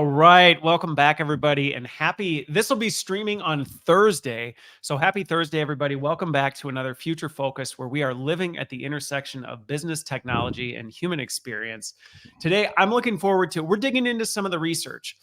All right. Welcome back, everybody. And this will be streaming on Thursday. So happy Thursday, everybody. Welcome back to another Future Focus, where we are living at the intersection of business, technology, and human experience. Today, I'm looking forward to, we're digging into some of the research.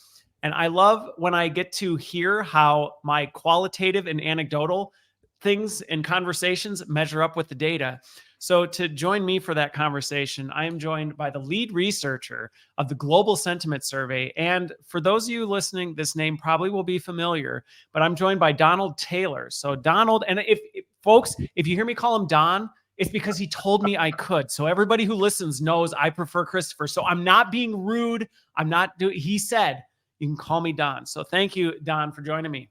And I love when I get to hear how my qualitative and anecdotal things and conversations measure up with the data. So to join me for that conversation, I am joined by the lead researcher of the Global Sentiment Survey. And for those of you listening, this name probably will be familiar, but I'm joined by Donald Taylor. So Donald, and if folks, if you hear me call him Don, it's because he told me I could. So everybody who listens knows I prefer Christopher. So I'm not being rude. He said, you can call me Don. So thank you, Don, for joining me.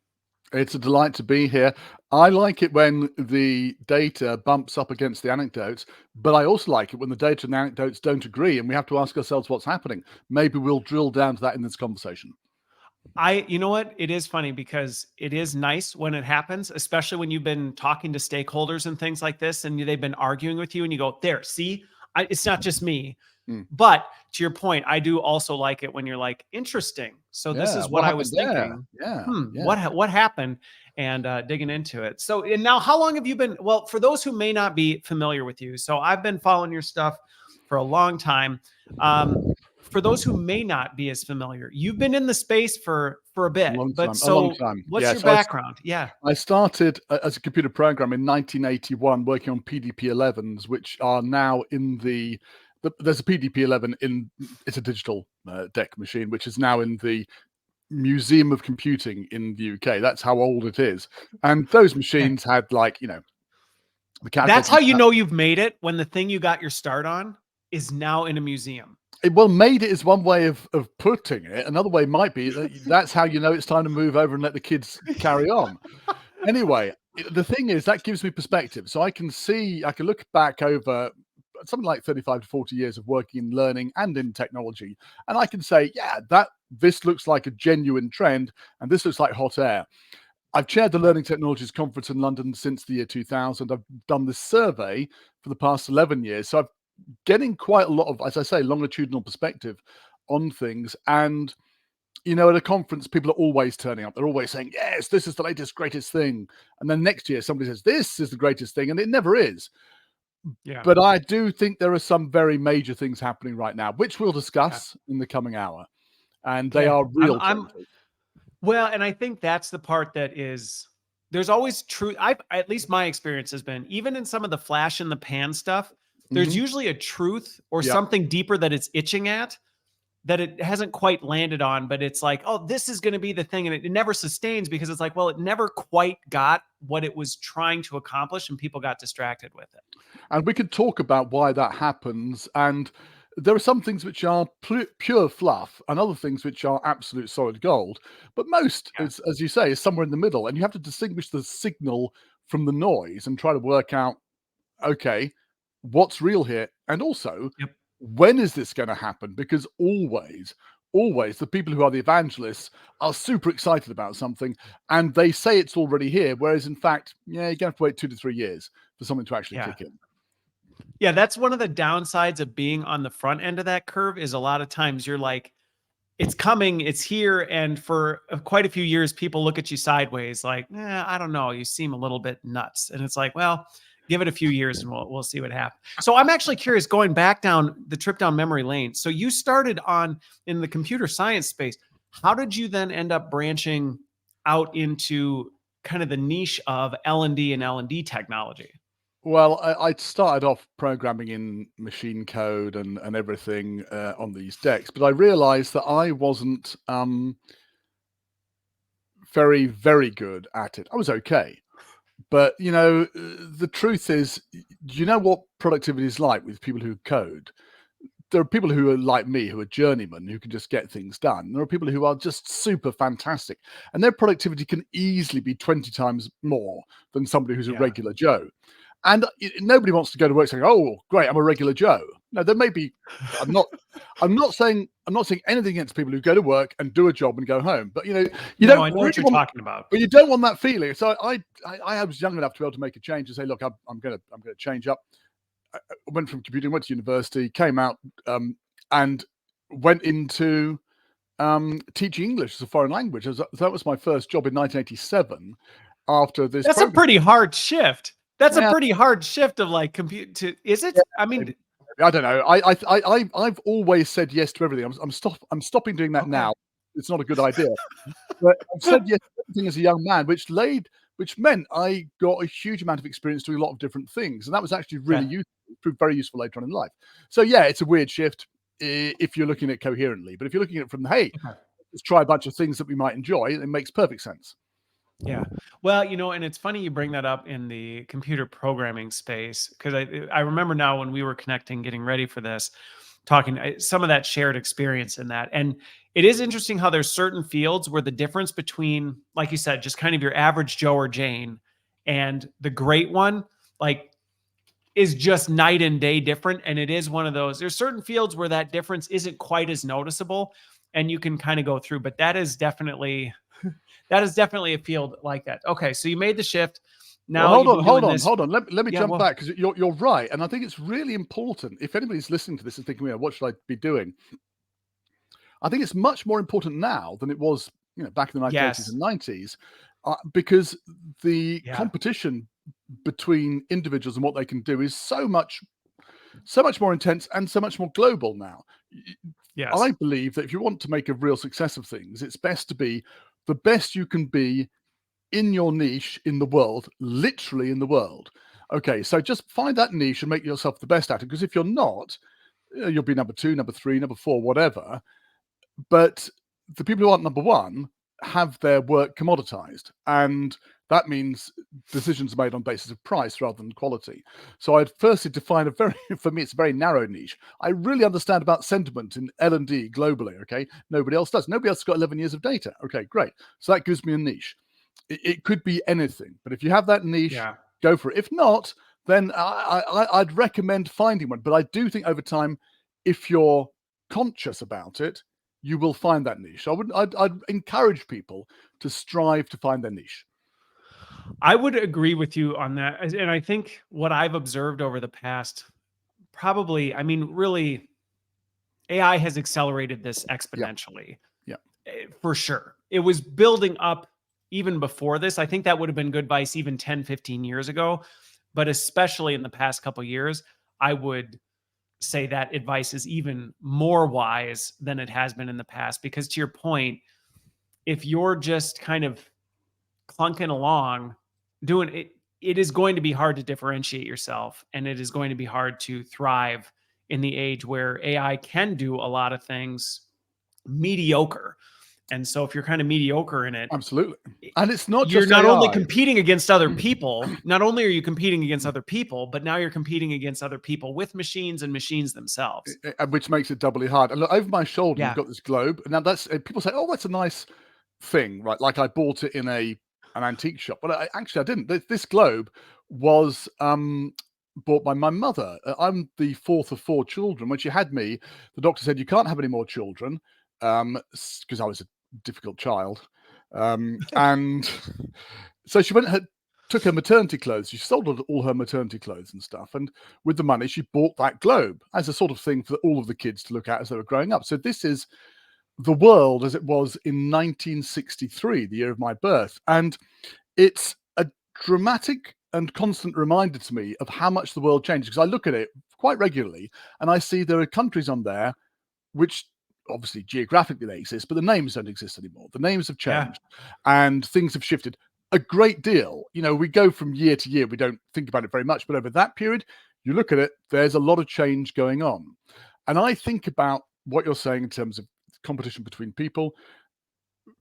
It's a delight to be here. I like it when the data bumps up against the anecdotes, but I also like it when the data and the anecdotes don't agree, and we have to ask ourselves what's happening. Maybe we'll drill down to that in this conversation. You know what? It is funny because it is nice when it happens, especially when you've been talking to stakeholders and things like this, and they've been arguing with you, and you go, there, see, it's not just me. But to your point, I do also like it when you're like, interesting. So this is what I was thinking. What happened? And digging into it. So, and now how long have you been? Well, for those who may not be familiar with you, so I've been following your stuff for a long time. For those who may not be as familiar, you've been in the space for a bit. A long time. What's your background? I started as a computer programmer in 1981, working on PDP-11s, which are now in there's a PDP-11 it's a digital DEC machine, which is now in the Museum of Computing in the UK. That's how old it is. And those machines had that's how you know you've made it, when the thing you got your start on is now in a museum. Well, made it is one way of putting it. Another way might be that's how you know it's time to move over and let the kids carry on. Anyway, the thing is, that gives me perspective. So I can look back over something like 35 to 40 years of working in learning and in technology. And I can say, yeah, this looks like a genuine trend, and this looks like hot air. I've chaired the Learning Technologies Conference in London since the year 2000. I've done this survey for the past 11 years. So I've getting quite a lot of, as I say, longitudinal perspective on things. And, at a conference, people are always turning up. They're always saying, yes, this is the latest, greatest thing. And then next year, somebody says, this is the greatest thing. And it never is. Yeah. But I do think there are some very major things happening right now, which we'll discuss in the coming hour. And they are real. Well, and I think that's the part that is, there's always truth. At least my experience has been, even in some of the flash in the pan stuff, there's usually a truth or something deeper that it's itching at that it hasn't quite landed on, but it's like, oh, this is going to be the thing. And it never sustains because it's like, well, it never quite got what it was trying to accomplish and people got distracted with it. And we could talk about why that happens. And there are some things which are pure fluff and other things which are absolute solid gold. But most, as you say, is somewhere in the middle. And you have to distinguish the signal from the noise and try to work out, okay, what's real here? And also, when is this going to happen? Because always the people who are the evangelists are super excited about something and they say it's already here. Whereas in fact, you're going to have to wait 2 to 3 years for something to actually kick in. Yeah, that's one of the downsides of being on the front end of that curve is a lot of times you're like, it's coming, it's here. And for quite a few years, people look at you sideways like, I don't know, you seem a little bit nuts. And it's like, well, give it a few years and we'll see what happens. So I'm actually curious, going back down the trip down memory lane. So you started in the computer science space. How did you then end up branching out into kind of the niche of L&D and L&D technology? Well, I started off programming in machine code and everything on these decks, but I realized that I wasn't very, very good at it. I was okay. But, the truth is, you know what productivity is like with people who code? There are people who are like me, who are journeymen, who can just get things done. There are people who are just super fantastic. And their productivity can easily be 20 times more than somebody who's a regular Joe. And nobody wants to go to work saying, "Oh, great, I'm a regular Joe." No, there may be. I'm not saying anything against people who go to work and do a job and go home. But I know what you're talking about. But you don't want that feeling. So I was young enough to be able to make a change and say, "Look, I'm going to change up." I went from computing, went to university, came out, and went into teaching English as a foreign language. That was my first job in 1987 after this That's a program. pretty hard shift. That's a Yeah, pretty hard shift of like compute to, is it? yeah, I mean, I don't know. I've always said yes to everything. I'm stopping doing that okay. now. It's not a good idea. But I've said yes to everything as a young man, which meant I got a huge amount of experience doing a lot of different things, and that was actually really Okay. useful. It proved very useful later on in life. So yeah, it's a weird shift if you're looking at it coherently, but if you're looking at it from hey, Okay. let's try a bunch of things that we might enjoy, it makes perfect sense. Yeah. Well, and it's funny you bring that up in the computer programming space because I remember now when we were connecting, getting ready for this, talking some of that shared experience in that. And it is interesting how there's certain fields where the difference between, like you said, just kind of your average Joe or Jane and the great one, like is just night and day different. And it is one of those, there's certain fields where that difference isn't quite as noticeable and you can kind of go through, but that is definitely a field like that. Okay. So you made the shift. Well, Now you've been doing this. hold on. Let me Yeah. jump Well, back because you're right, and I think it's really important. If anybody's listening to this and thinking, what should I be doing? I think it's much more important now than it was, back in the 1980s yes. and 90s, because the Yeah. competition between individuals and what they can do is so much more intense and so much more global now. I Yes. believe that if you want to make a real success of things, it's best to be the best you can be in your niche in the world, literally in the world. Okay, so just find that niche and make yourself the best at it. Because if you're not, you'll be number two, number three, number four, whatever. But the people who aren't number one have their work commoditized. And that means decisions are made on basis of price rather than quality. So I'd firstly define for me, it's a very narrow niche. I really understand about sentiment in L&D globally, okay? Nobody else does. Nobody else has got 11 years of data. Okay, great. So that gives me a niche. It could be anything, but if you have that niche, Yeah. go for it. If not, then I'd recommend finding one. But I do think over time, if you're conscious about it, you will find that niche. I'd encourage people to strive to find their niche. I would agree with you on that. And I think what I've observed over the past, probably, I mean, really, AI has accelerated this Yeah, exponentially. yeah, For sure. It was building up even before this. I think that would have been good advice even 10, 15 years ago. But especially in the past couple of years, I would say that advice is even more wise than it has been in the past. Because to your point, if you're just kind of clunking along doing it, it is going to be hard to differentiate yourself and it is going to be hard to thrive in the age where AI can do a lot of things mediocre. And so if you're kind of mediocre in it, absolutely. And it's not you're just not only AI. competing against other people, not only are you competing against other people, but now you're competing against other people with machines and machines themselves. Which makes it doubly hard. And look, over my shoulder, you've Yeah. got this globe. Now that's people say, "Oh, that's a nice thing," right? Like I bought it in an antique shop, but actually I didn't. This globe was bought by my mother. I'm the fourth of four children. When she had me, the doctor said you can't have any more children because I was a difficult child, and so she took her maternity clothes. She sold all her maternity clothes and stuff, and with the money, she bought that globe as a sort of thing for all of the kids to look at as they were growing up. So this is the world as it was in 1963, the year of my birth. And it's a dramatic and constant reminder to me of how much the world changed because I look at it quite regularly and I see there are countries on there which obviously geographically they exist, but the names don't exist anymore. The names have Yeah. changed and things have shifted a great deal. We go from year to year, we don't think about it very much, but over that period, you look at it, there's a lot of change going on. And I think about what you're saying in terms of competition between people,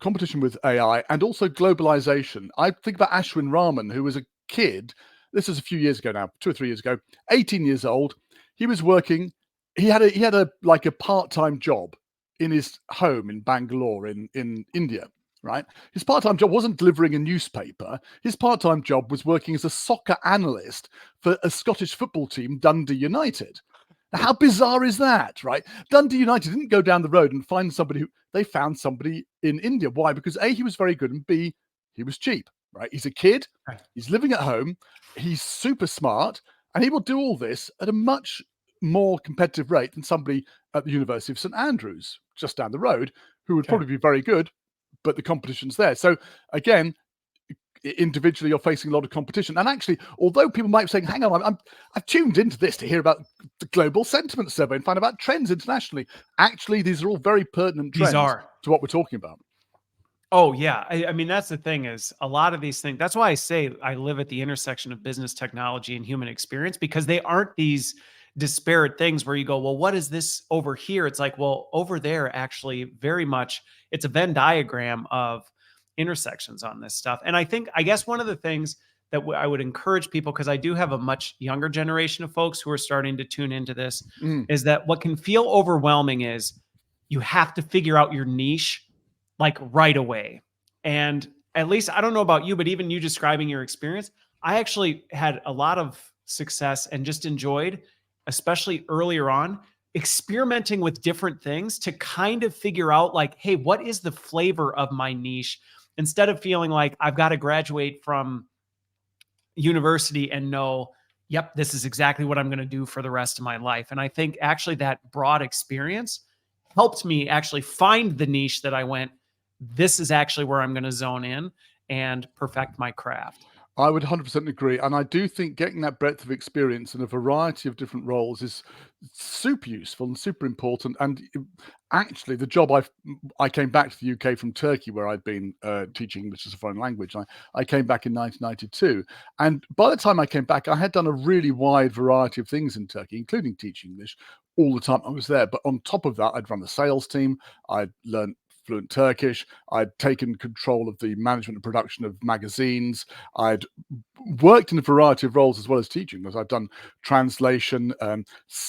competition with AI, and also globalization. I think about Ashwin Rahman, who was a kid. This is a few years ago now, 2 or 3 years ago. 18 years old. He was working. He had a part-time job in his home in Bangalore in India. Right. His part-time job wasn't delivering a newspaper. His part-time job was working as a soccer analyst for a Scottish football team, Dundee United. How bizarre is that, right? Dundee United didn't go down the road and find somebody they found somebody in India. Why? Because A, he was very good, and B, he was cheap, right? He's a kid, Right. he's living at home, he's super smart, and he will do all this at a much more competitive rate than somebody at the University of St Andrews, just down the road, who would Okay. probably be very good, but the competition's there. So again, individually you're facing a lot of competition. And actually, although people might be saying, hang on, I've tuned into this to hear about the global sentiment survey and find about trends internationally, actually these are all very pertinent These trends are. to what we're talking about. Oh yeah. I mean, that's the thing is a lot of these things. That's why I say I live at the intersection of business technology and human experience, because they aren't these disparate things where you go, well, what is this over here? It's like, well, over there, actually, very much it's a Venn diagram of intersections on this stuff. And I guess one of the things that I would encourage people, because I do have a much younger generation of folks who are starting to tune into this, Mm. is that what can feel overwhelming is you have to figure out your niche like right away. And at least I don't know about you, but even you describing your experience, I actually had a lot of success and just enjoyed, especially earlier on, experimenting with different things to kind of figure out like, hey, what is the flavor of my niche? Instead of feeling like I've got to graduate from university and know, yep, this is exactly what I'm going to do for the rest of my life. And I think actually that broad experience helped me actually find the niche that I went, this is actually where I'm going to zone in and perfect my craft. I would 100% agree. And I do think getting that breadth of experience in a variety of different roles is super useful and super important. And actually, the job I came back to the UK from Turkey, where I'd been teaching English as a foreign language. I came back in 1992. And by the time I came back, I had done a really wide variety of things in Turkey, including teaching English all the time I was there. But on top of that, I'd run the sales team. I'd learned fluent Turkish. I'd taken control of the management and production of magazines. I'd worked in a variety of roles as well as teaching, because I've done translation,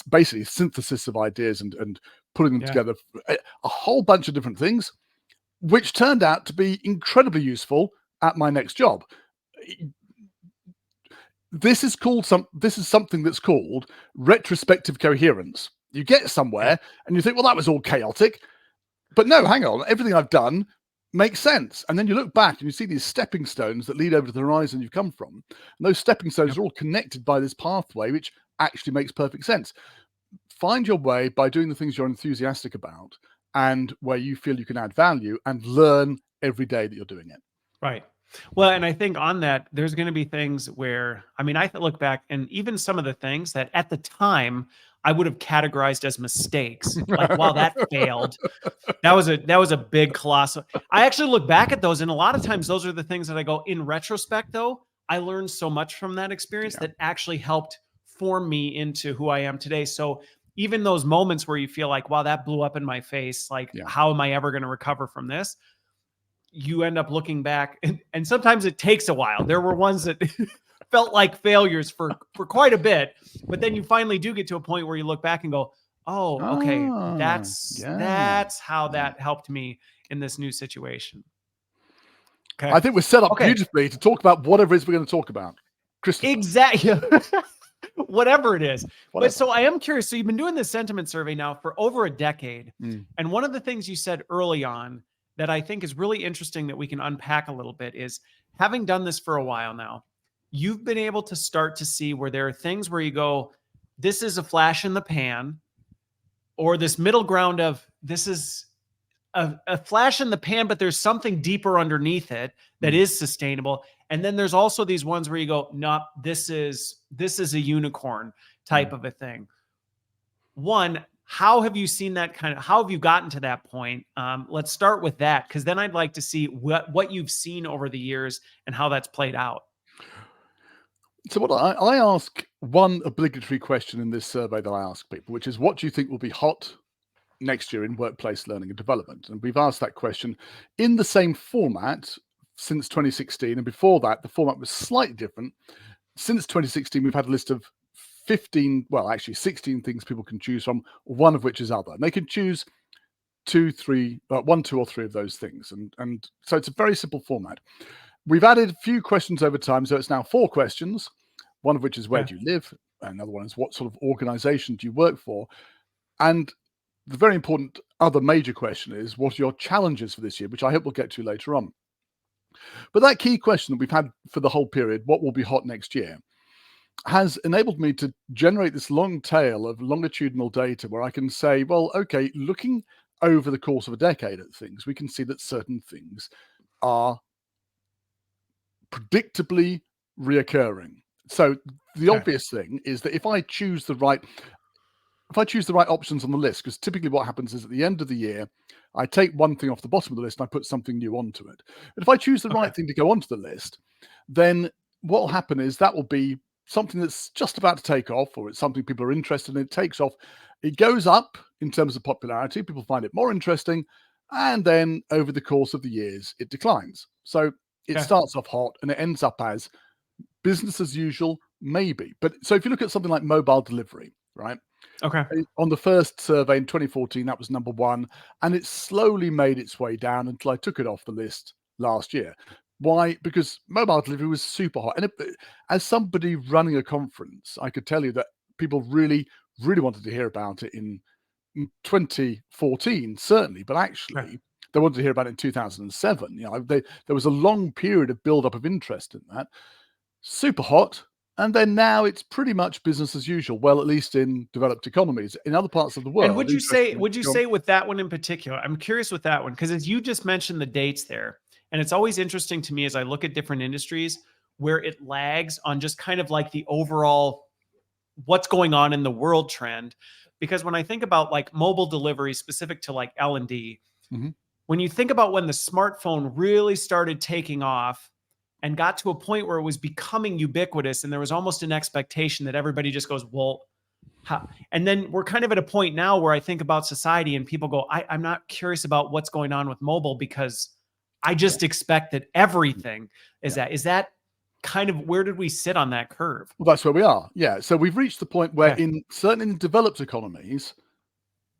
basically synthesis of ideas and putting them together, a whole bunch of different things, which turned out to be incredibly useful at my next job. This is something that's called retrospective coherence. You get somewhere and you think, well, that was all chaotic. But no, hang on, everything I've done makes sense. And then you look back and you see these stepping stones that lead over to the horizon you've come from. And those stepping stones are all connected by this pathway, which actually makes perfect sense. Find your way by doing the things you're enthusiastic about and where you feel you can add value, and learn every day that you're doing it. Right. Well, and I think on that, there's going to be things where, I mean, I look back and even some of the things that at the time I would have categorized as mistakes, like, wow, that failed. That was a big colossal. I actually look back at those, and a lot of times those are the things that I go, in retrospect, though, I learned so much from that experience that actually helped form me into who I am today. So even those moments where you feel like, wow, that blew up in my face, like, how am I ever going to recover from this? You end up looking back, and sometimes it takes a while. There were ones that felt like failures for quite a bit, but then you finally do get to a point where you look back and go, oh, okay, that's how that helped me in this new situation. Okay. I think we're set up beautifully to talk about whatever it is we're going to talk about. Christopher. Exactly. Whatever it is. But so I am curious. So you've been doing this sentiment survey now for over a decade. And one of the things you said early on that I think is really interesting that we can unpack a little bit is, having done this for a while now, you've been able to start to see where there are things where you go, this is a flash in the pan, or this middle ground of, this is a flash in the pan, but there's something deeper underneath it that is sustainable. And then there's also these ones where you go, no, this is a unicorn type of a thing. One, how have you seen that how have you gotten to that point? Let's start with that, because then I'd like to see what you've seen over the years and how that's played out. So what I ask, one obligatory question in this survey that I ask people, which is, what do you think will be hot next year in workplace learning and development? And we've asked that question in the same format since 2016. And before that, the format was slightly different. Since 2016, we've had a list of 16 things people can choose from, one of which is other. And they can choose one, two, or three of those things. And so it's a very simple format. We've added a few questions over time, so it's now 4 questions, one of which is, where do you live? Another one is, what sort of organization do you work for? And the very important other major question is, what are your challenges for this year, which I hope we'll get to later on. But that key question that we've had for the whole period, what will be hot next year, has enabled me to generate this long tail of longitudinal data where I can say, well, okay, looking over the course of a decade at things, we can see that certain things are predictably reoccurring. So the Okay. obvious thing is that if I choose the right options on the list, because typically what happens is at the end of the year, I take one thing off the bottom of the list and I put something new onto it. But if I choose the Okay. right thing to go onto the list, then what will happen is that will be something that's just about to take off, or it's something people are interested in. It takes off, it goes up in terms of popularity. People find it more interesting, and then over the course of the years, it declines. So it Okay. starts off hot and it ends up as business as usual, maybe. But so if you look at something like mobile delivery, right? Okay. On the first survey in 2014, that was number one, and it slowly made its way down until I took it off the list last year. Why? Because mobile delivery was super hot. And as somebody running a conference, I could tell you that people really, really wanted to hear about it in 2014, certainly, but Okay. actually, they wanted to hear about it in 2007. There was a long period of build-up of interest in that. Super hot, and then now it's pretty much business as usual. Well, at least in developed economies. In other parts of the And world, interestingly, would you say with that one in particular, I'm curious with that one, because as you just mentioned the dates there, and it's always interesting to me as I look at different industries where it lags on just kind of like the overall what's going on in the world trend. Because when I think about like mobile delivery specific to like L&D, Mhm. when you think about when the smartphone really started taking off and got to a point where it was becoming ubiquitous and there was almost an expectation that everybody just goes, well, how? And then we're kind of at a point now where I think about society and people go, I'm not curious about what's going on with mobile because I Yeah, just expect that everything is yeah. that. Is that kind of where did we sit on that curve? Well, that's where we are. Yeah. So we've reached the point where Okay. in certain developed economies,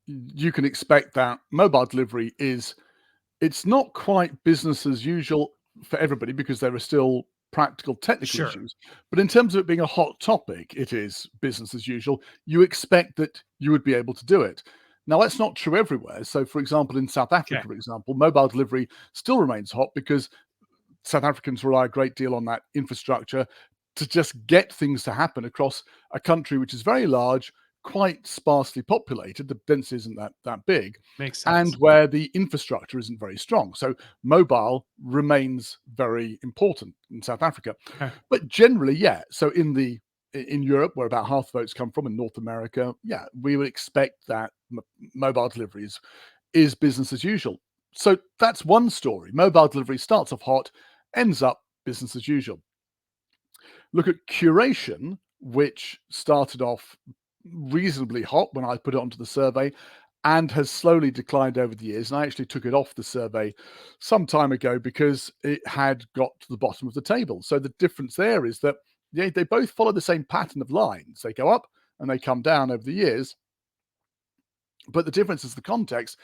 you can expect that mobile delivery it's not quite business as usual for everybody because there are still practical technical Sure. issues. But in terms of it being a hot topic, it is business as usual. You expect that you would be able to do it. Now, that's not true everywhere. So, for example, in South Okay. Africa, for example, mobile delivery still remains hot because South Africans rely a great deal on that infrastructure to just get things to happen across a country which is very large, quite sparsely populated. The density isn't that big, Makes and sense. where the infrastructure isn't very strong. So mobile remains very important in South Africa. Okay. But generally, yeah. So in Europe, where about half the votes come from, in North America, yeah, we would expect that mobile deliveries is business as usual. So that's one story. Mobile delivery starts off hot, ends up business as usual. Look at curation, which started off reasonably hot when I put it onto the survey and has slowly declined over the years. And I actually took it off the survey some time ago because it had got to the bottom of the table. So the difference there is that they both follow the same pattern of lines. They go up and they come down over the years. But the difference is the context.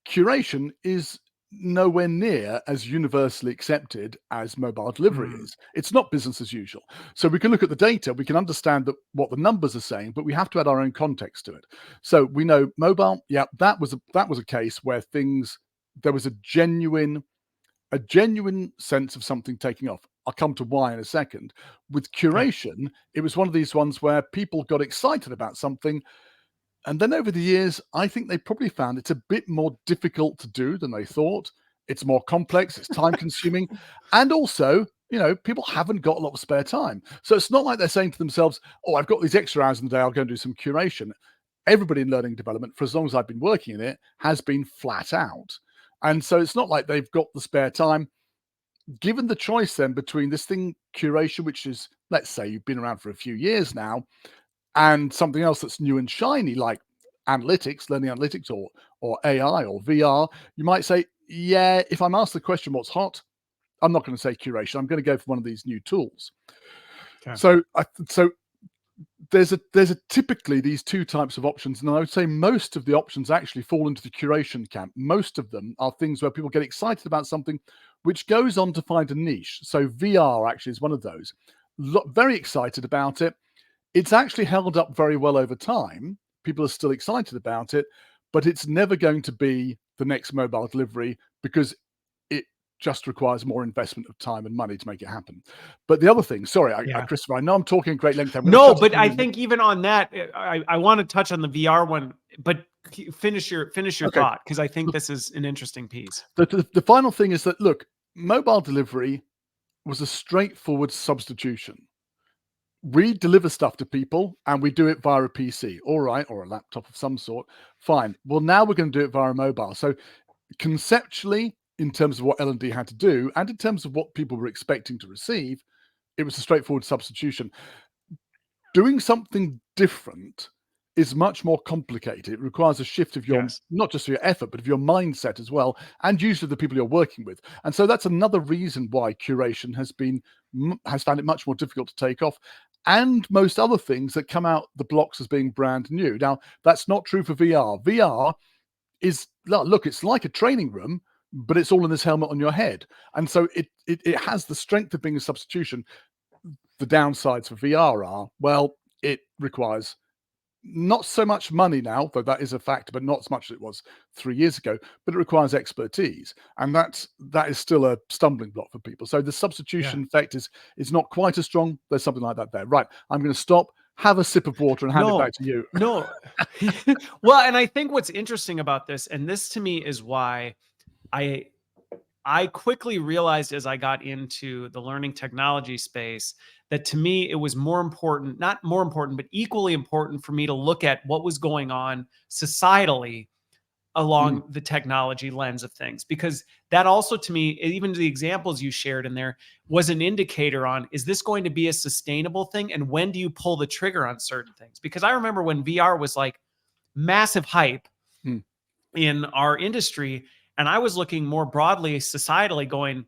Curation is nowhere near as universally accepted as mobile delivery Mm, is. It's not business as usual. So we can look at the data, we can understand that what the numbers are saying, but we have to add our own context to it. So we know mobile, yeah, that was a case where there was a genuine sense of something taking off. I'll come to why in a second. With okay. curation, it was one of these ones where people got excited about something, and then over the years, I think they probably found it's a bit more difficult to do than they thought. It's more complex, it's time consuming, and also, people haven't got a lot of spare time. So it's not like they're saying to themselves, "Oh, I've got these extra hours in the day, I'll go and do some curation." Everybody in learning development, for as long as I've been working in it, has been flat out. And so it's not like they've got the spare time. Given the choice then between this thing, curation, which is, let's say you've been around for a few years now, and something else that's new and shiny like analytics, learning analytics, or AI or VR, you might say, yeah, if I'm asked the question what's hot, I'm not going to say curation. I'm going to go for one of these new tools. Okay. So there's a typically these two types of options, and I would say most of the options actually fall into the curation camp. Most of them are things where people get excited about something, which goes on to find a niche. So VR actually is one of those. Very excited about it. It's actually held up very well over time. People are still excited about it, but it's never going to be the next mobile delivery because it just requires more investment of time and money to make it happen. But the other thing, sorry, Yeah. Christopher, I know I'm talking at great length. I'm going to No, shut up but in a I minute. think even on that, I want to touch on the VR one, but finish your Okay. thought, because I think this is an interesting piece. The final thing is that, look, mobile delivery was a straightforward substitution. We deliver stuff to people and we do it via a PC, all right, or a laptop of some sort. Fine. Well, now we're going to do it via mobile. So conceptually, in terms of what L&D had to do, and in terms of what people were expecting to receive, it was a straightforward substitution. Doing something different is much more complicated. It requires a shift of your, Yes. not just your effort, but of your mindset as well, and usually the people you're working with. And so that's another reason why curation has found it much more difficult to take off, and most other things that come out the blocks as being brand new. Now, that's not true for VR. VR is, look, it's like a training room, but it's all in this helmet on your head. And so it has the strength of being a substitution. The downsides for VR are, well, it requires not so much money now, though that is a factor, but not as much as it was 3 years ago, but it requires expertise. And that is still a stumbling block for people. So the substitution effect is not quite as strong. There's something like that there. Right. I'm going to stop, have a sip of water, and hand it back to you. No. Well, and I think what's interesting about this, and this to me is why I quickly realized as I got into the learning technology space that to me it was more important, not more important, but equally important for me to look at what was going on societally along the technology lens of things. Because that also to me, even the examples you shared in there, was an indicator on, is this going to be a sustainable thing? And when do you pull the trigger on certain things? Because I remember when VR was like massive hype in our industry, and I was looking more broadly societally going,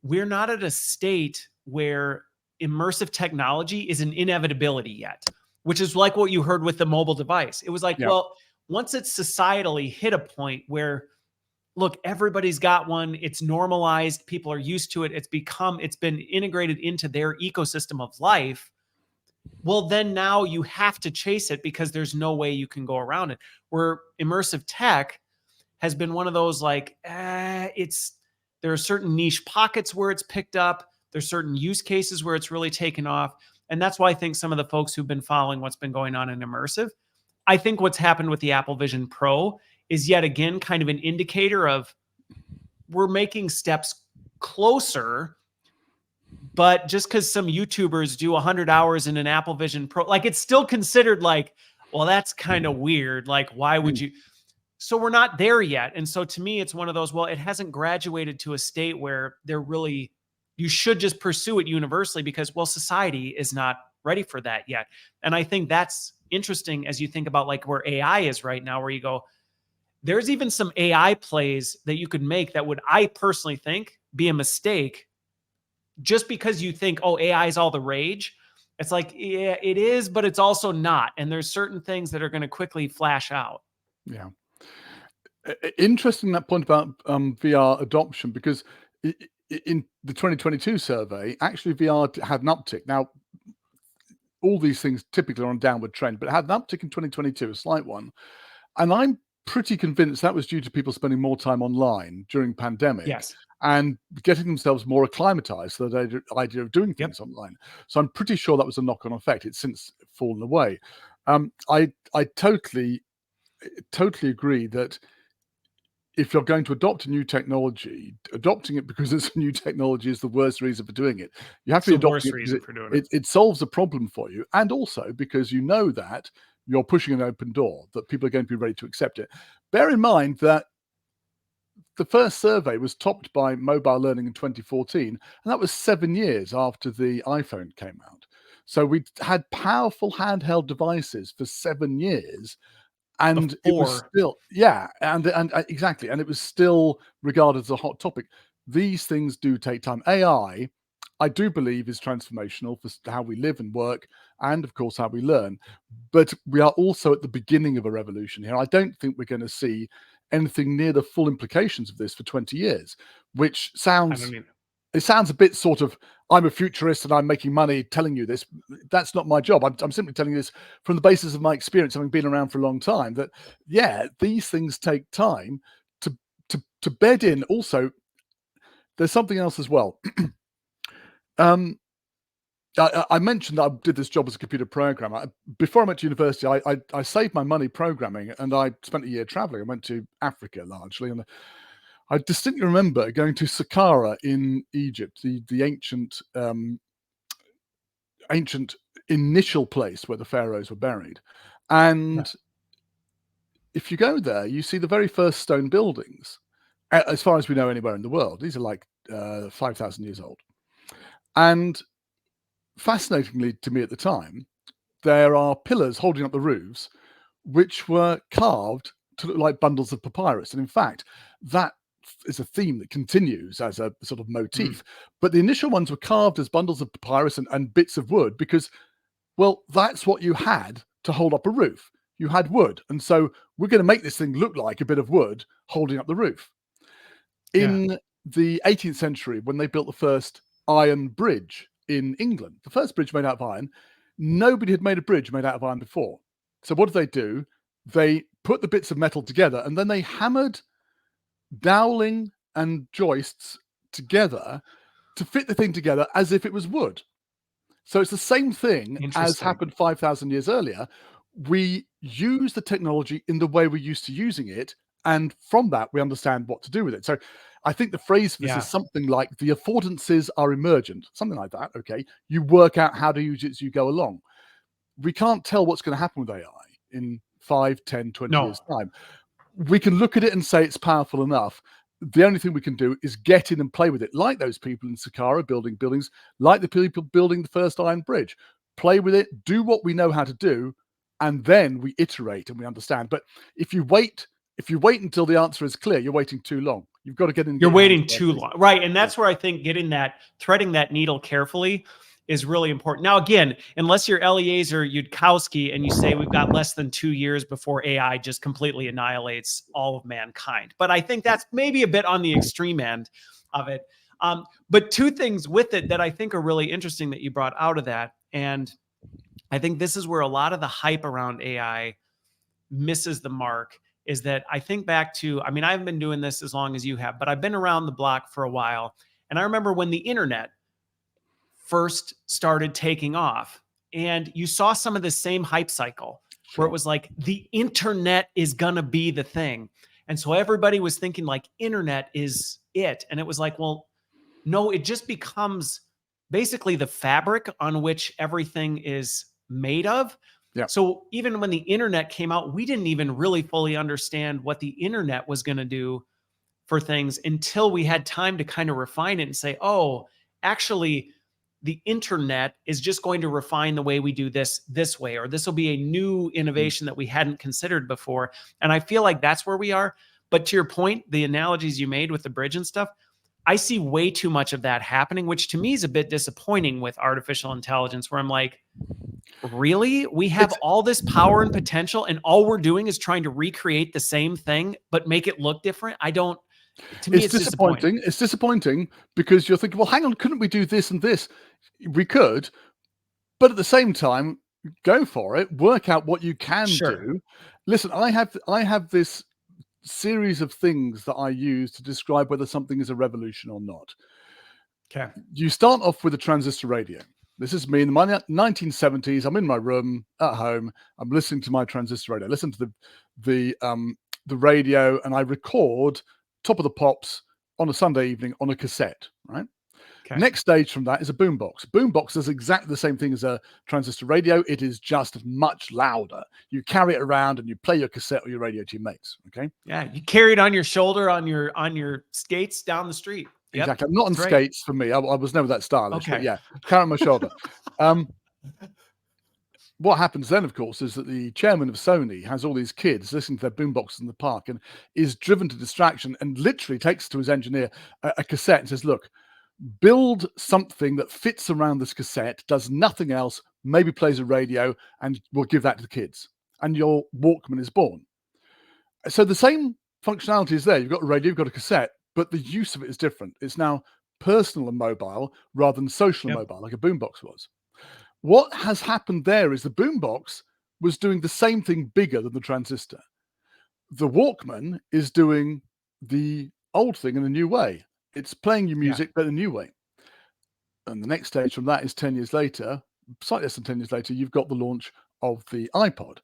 we're not at a state where immersive technology is an inevitability yet, which is like what you heard with the mobile device. It was like, well, once it's societally hit a point where, look, everybody's got one, it's normalized, people are used to it, it's been integrated into their ecosystem of life. Well, then now you have to chase it because there's no way you can go around it. Where immersive tech has been one of those like, there are certain niche pockets where it's picked up. There's certain use cases where it's really taken off. And that's why I think some of the folks who've been following what's been going on in immersive, I think what's happened with the Apple Vision Pro is yet again kind of an indicator of we're making steps closer. But just because some YouTubers do 100 hours in an Apple Vision Pro, like it's still considered like, well, that's kind of weird. Like, why would you? So we're not there yet. And so to me, it's one of those, well, it hasn't graduated to a state where you should just pursue it universally because, well, society is not ready for that yet. And I think that's interesting as you think about like where AI is right now, where you go, there's even some AI plays that you could make that would, I personally think, be a mistake just because you think, oh, AI is all the rage. It's like, yeah, it is, but it's also not. And there's certain things that are going to quickly flash out. Yeah. Interesting that point about VR adoption, because in the 2022 survey, actually VR had an uptick. Now, all these things typically are on a downward trend, but it had an uptick in 2022, a slight one. And I'm pretty convinced that was due to people spending more time online during pandemic and getting themselves more acclimatized to the idea of doing things online. So I'm pretty sure that was a knock-on effect. It's since fallen away. I totally agree that if you're going to adopt a new technology, adopting it because it's a new technology is the worst reason for doing it. You have to be adopting it because it solves a problem for you, and also because you know that you're pushing an open door, that people are going to be ready to accept it. Bear in mind that the first survey was topped by mobile learning in 2014, and that was 7 years after the iPhone came out. So we had powerful handheld devices for 7 years. And it was still, and exactly, and it was still regarded as a hot topic. These things do take time. AI, I do believe, is transformational for how we live and work, and of course how we learn. But we are also at the beginning of a revolution here. I don't think we're going to see anything near the full implications of this for 20 years, which sounds. It sounds a bit sort of, I'm a futurist and I'm making money telling you this. That's not my job. I'm simply telling you this from the basis of my experience, having been around for a long time, that, these things take time to bed in. Also, there's something else as well. I mentioned that I did this job as a computer programmer. Before I went to university, I saved my money programming, and I spent a year traveling. I went to Africa largely, and I distinctly remember going to Saqqara in Egypt, the ancient initial place where the pharaohs were buried. Yeah. And if you go there, you see the very first stone buildings, as far as we know anywhere in the world. These are like 5,000 years old. And fascinatingly to me at the time, there are pillars holding up the roofs which were carved to look like bundles of papyrus. And in fact, that is a theme that continues as a sort of Mm. motif. But the initial ones were carved as bundles of papyrus and bits of wood because, well, that's what you had to hold up a roof. You had wood. And so we're going to make this thing look like a bit of wood holding up the roof. Yeah. In the 18th century, when they built the first iron bridge in England, the first bridge made out of iron, nobody had made a bridge made out of iron before. So what did they do? They put the bits of metal together, and then they hammered dowling and joists together to fit the thing together as if it was wood. So it's the same thing as Interesting. happened 5,000 years earlier. We use the technology in the way we're used to using it, and from that, we understand what to do with it. So I think the phrase for this is Yeah. something like the affordances are emergent, something like that. Okay. You work out how to use it as you go along. We can't tell what's going to happen with AI in 5, 10, 20 No. years' time. We can look at it and say it's powerful enough. The only thing we can do is get in and play with it, like those people in Saqqara building buildings, like the people building the first iron bridge. Play with it, do what we know how to do, and then we iterate and we understand. But if you wait until the answer is clear, you're waiting too long. You've got to get in and You're get your hands waiting too dirty. long. Right. And Yeah. that's where I think threading that needle carefully is really important. Now, again, unless you're Eliezer Yudkowsky and you say we've got less than 2 years before AI just completely annihilates all of mankind. But I think that's maybe a bit on the extreme end of it. But two things with it that I think are really interesting that you brought out of that. And I think this is where a lot of the hype around AI misses the mark is that I think back to, I mean, I haven't been doing this as long as you have, but I've been around the block for a while. And I remember when the internet first started taking off, and you saw some of the same hype cycle where it Sure. was like the internet is going to be the thing. And so everybody was thinking like internet is it. And it was like, well, no, it just becomes basically the fabric on which everything is made of. Yeah. So even when the internet came out, we didn't even really fully understand what the internet was going to do for things until we had time to kind of refine it and say, oh, actually, the internet is just going to refine the way we do this way, or this will be a new Mm. innovation that we hadn't considered before. And I feel like that's where we are. But to your point, the analogies you made with the bridge and stuff, I see way too much of that happening, which to me is a bit disappointing with artificial intelligence, where I'm like, really? We have It's all this power and potential, and all we're doing is trying to recreate the same thing, but make it look different? I don't, to me, It's it's disappointing. disappointing. It's disappointing because you're thinking, well, hang on, couldn't we do this and this? We could, but at the same time, go for it. Work out what you can Sure. do. Listen, I have this series of things that I use to describe whether something is a revolution or not. Okay. You start off with a transistor radio. This is me in my 1970s. I'm in my room at home. I'm listening to my transistor radio. I listen to the radio, and I record Top of the Pops on a Sunday evening on a cassette. Right. Okay. Next stage from that is a boombox. Boombox does exactly the same thing as a transistor radio. It is just much louder. You carry it around and you play your cassette or your radio to your mates. Okay. Yeah. You carry it on your shoulder on your skates down the street. Yep. Exactly. I'm not on That's right. skates for me. I was never that stylish, but Okay. yeah, carry on my shoulder. Um, what happens then, of course, is that the chairman of Sony has all these kids listening to their boombox in the park and is driven to distraction and literally takes to his engineer a cassette and says, look, build something that fits around this cassette, does nothing else, maybe plays a radio, and we'll give that to the kids. And your Walkman is born. So the same functionality is there. You've got a radio, you've got a cassette, but the use of it is different. It's now personal and mobile rather than social and Yep. mobile, like a boombox was. What has happened there is the boombox was doing the same thing bigger than the transistor. The Walkman is doing the old thing in a new way. It's playing your Yeah. music, but in a new way. And the next stage from that is 10 years later, slightly less than 10 years later, you've got the launch of the iPod.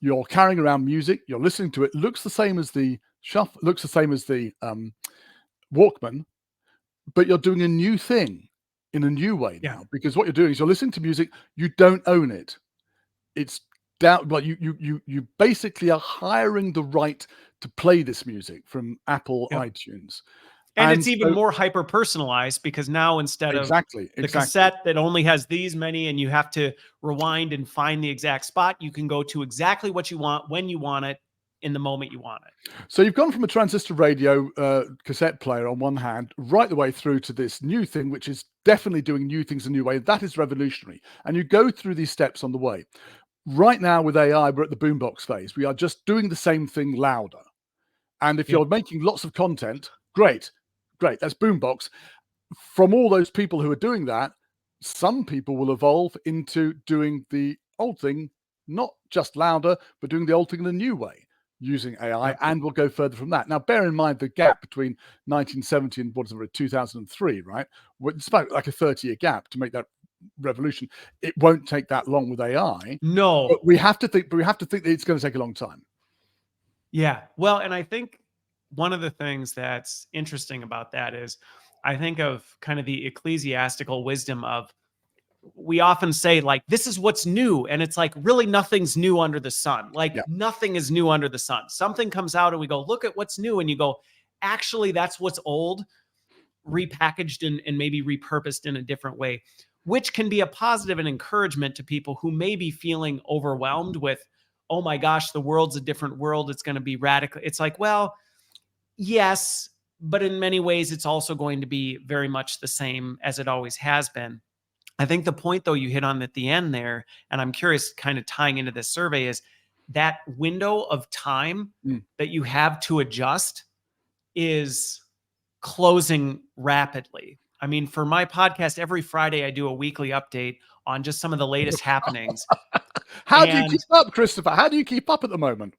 You're carrying around music, you're listening to it, looks the same as the shuffle, looks the same as the Walkman, but you're doing a new thing in a new way Yeah. now, because what you're doing is you're listening to music, you don't own it. It's down, well, you basically are hiring the right to play this music from Apple Yep. iTunes. And it's And even so more hyper personalized because now instead of exactly, the exactly. cassette that only has these many and you have to rewind and find the exact spot, you can go to exactly what you want when you want it in the moment you want it. So you've gone from a transistor radio cassette player on one hand, right the way through to this new thing, which is definitely doing new things a new way. That is revolutionary. And you go through these steps on the way. Right now with AI, we're at the boombox phase. We are just doing the same thing louder. And if Yep. you're making lots of content, great, great. That's boombox. From all those people who are doing that, some people will evolve into doing the old thing, not just louder, but doing the old thing in a new way using AI, Yep. and we'll go further from that. Now, bear in mind the gap between 1970 and whatever, 2003, right? It's about like a 30-year gap to make that revolution. It won't take that long with AI, but No. we have to think that it's going to take a long time. Yeah. Well, and I think one of the things that's interesting about that is I think of kind of the ecclesiastical wisdom of we often say like this is what's new, and it's like really nothing's new under the sun. Like Yeah. nothing is new under the sun. Something comes out and we go look at what's new, and you go actually that's what's old, repackaged and maybe repurposed in a different way, which can be a positive and encouragement to people who may be feeling overwhelmed with, oh my gosh, the world's a different world, it's going to be radical. It's like, well, yes, but in many ways it's also going to be very much the same as it always has been. I think the point, though, you hit on at the end there, and I'm curious, kind of tying into this survey, is that window of time that you have to adjust is closing rapidly. I mean, for my podcast, every Friday I do a weekly update on just some of the latest happenings. How do you And keep up, Christopher? How do you keep up at the moment?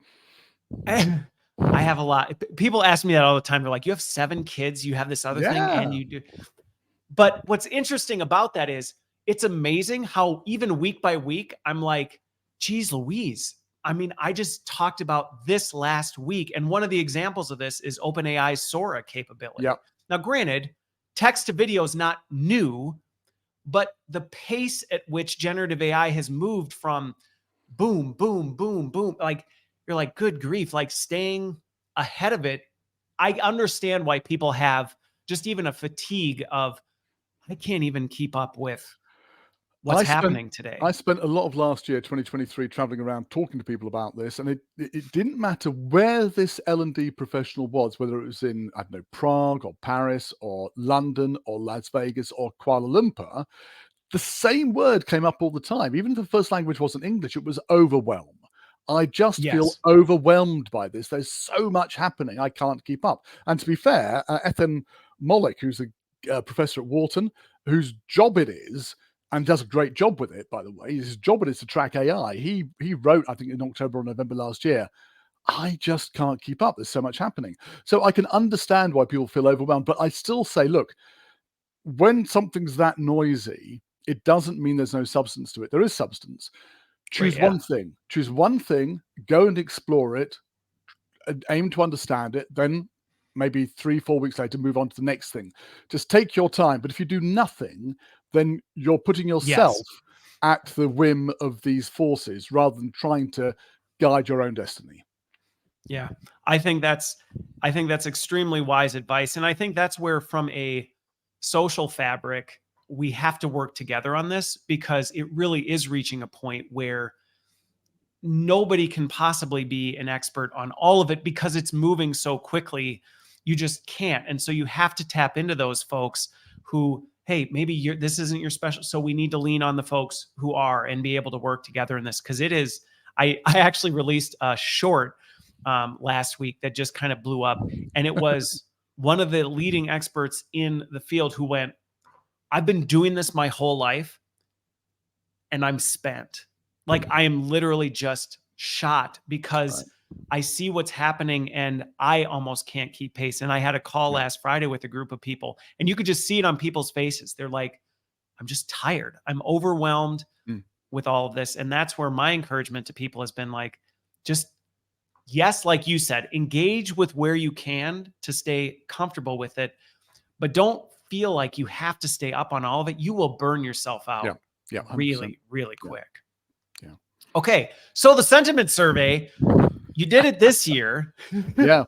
I have a lot. People ask me that all the time. They're like, you have 7 kids, you have this other thing, and Yeah. you do. But what's interesting about that is it's amazing how even week by week, I'm like, geez, Louise. I mean, I just talked about this last week. And one of the examples of this is OpenAI's Sora capability. Yeah. Now, granted, text to video is not new, but the pace at which generative AI has moved from boom, boom, boom, boom, like you're like, good grief, like staying ahead of it. I understand why people have just even a fatigue of, I can't even keep up with what's I spent happening today. I spent a lot of last year, 2023, traveling around talking to people about this, and it didn't matter where this L&D professional was, whether it was in, I don't know, Prague or Paris or London or Las Vegas or Kuala Lumpur, the same word came up all the time. Even if the first language wasn't English, it was overwhelm. I just feel Yes. overwhelmed by this. There's so much happening, I can't keep up. And to be fair, Ethan Mollick, who's a professor at Wharton, whose job it is, and does a great job with it, by the way. His job it is to track AI. He wrote, I think, in October or November last year, I just can't keep up. There's so much happening. So I can understand why people feel overwhelmed, but I still say, look, when something's that noisy, it doesn't mean there's no substance to it. There is substance. Right. Choose Yeah. one thing. Choose one thing, go and explore it, and aim to understand it, then maybe 3-4 weeks later move on to the next thing. Just take your time. But if you do nothing, then you're putting yourself Yes. at the whim of these forces rather than trying to guide your own destiny. Yeah. I think that's extremely wise advice. And I think that's where from a social fabric, we have to work together on this because it really is reaching a point where nobody can possibly be an expert on all of it because it's moving so quickly. You just can't. And so you have to tap into those folks who, hey, maybe this isn't your special. So we need to lean on the folks who are and be able to work together in this. Cause it is, I actually released a short last week that just kind of blew up. And it was one of the leading experts in the field who went, I've been doing this my whole life and I'm spent. Like I am literally just shot because Right. I see what's happening and I almost can't keep pace. And I had a call Yeah. last Friday with a group of people and you could just see it on people's faces. They're like, I'm just tired. I'm overwhelmed Mm. with all of this. And that's where my encouragement to people has been like, just, yes, like you said, engage with where you can to stay comfortable with it, but don't feel like you have to stay up on all of it. You will burn yourself Yeah. out Yeah. 100%. really, really Yeah. quick. Yeah. Okay. So the sentiment survey, you did it this year. Yeah.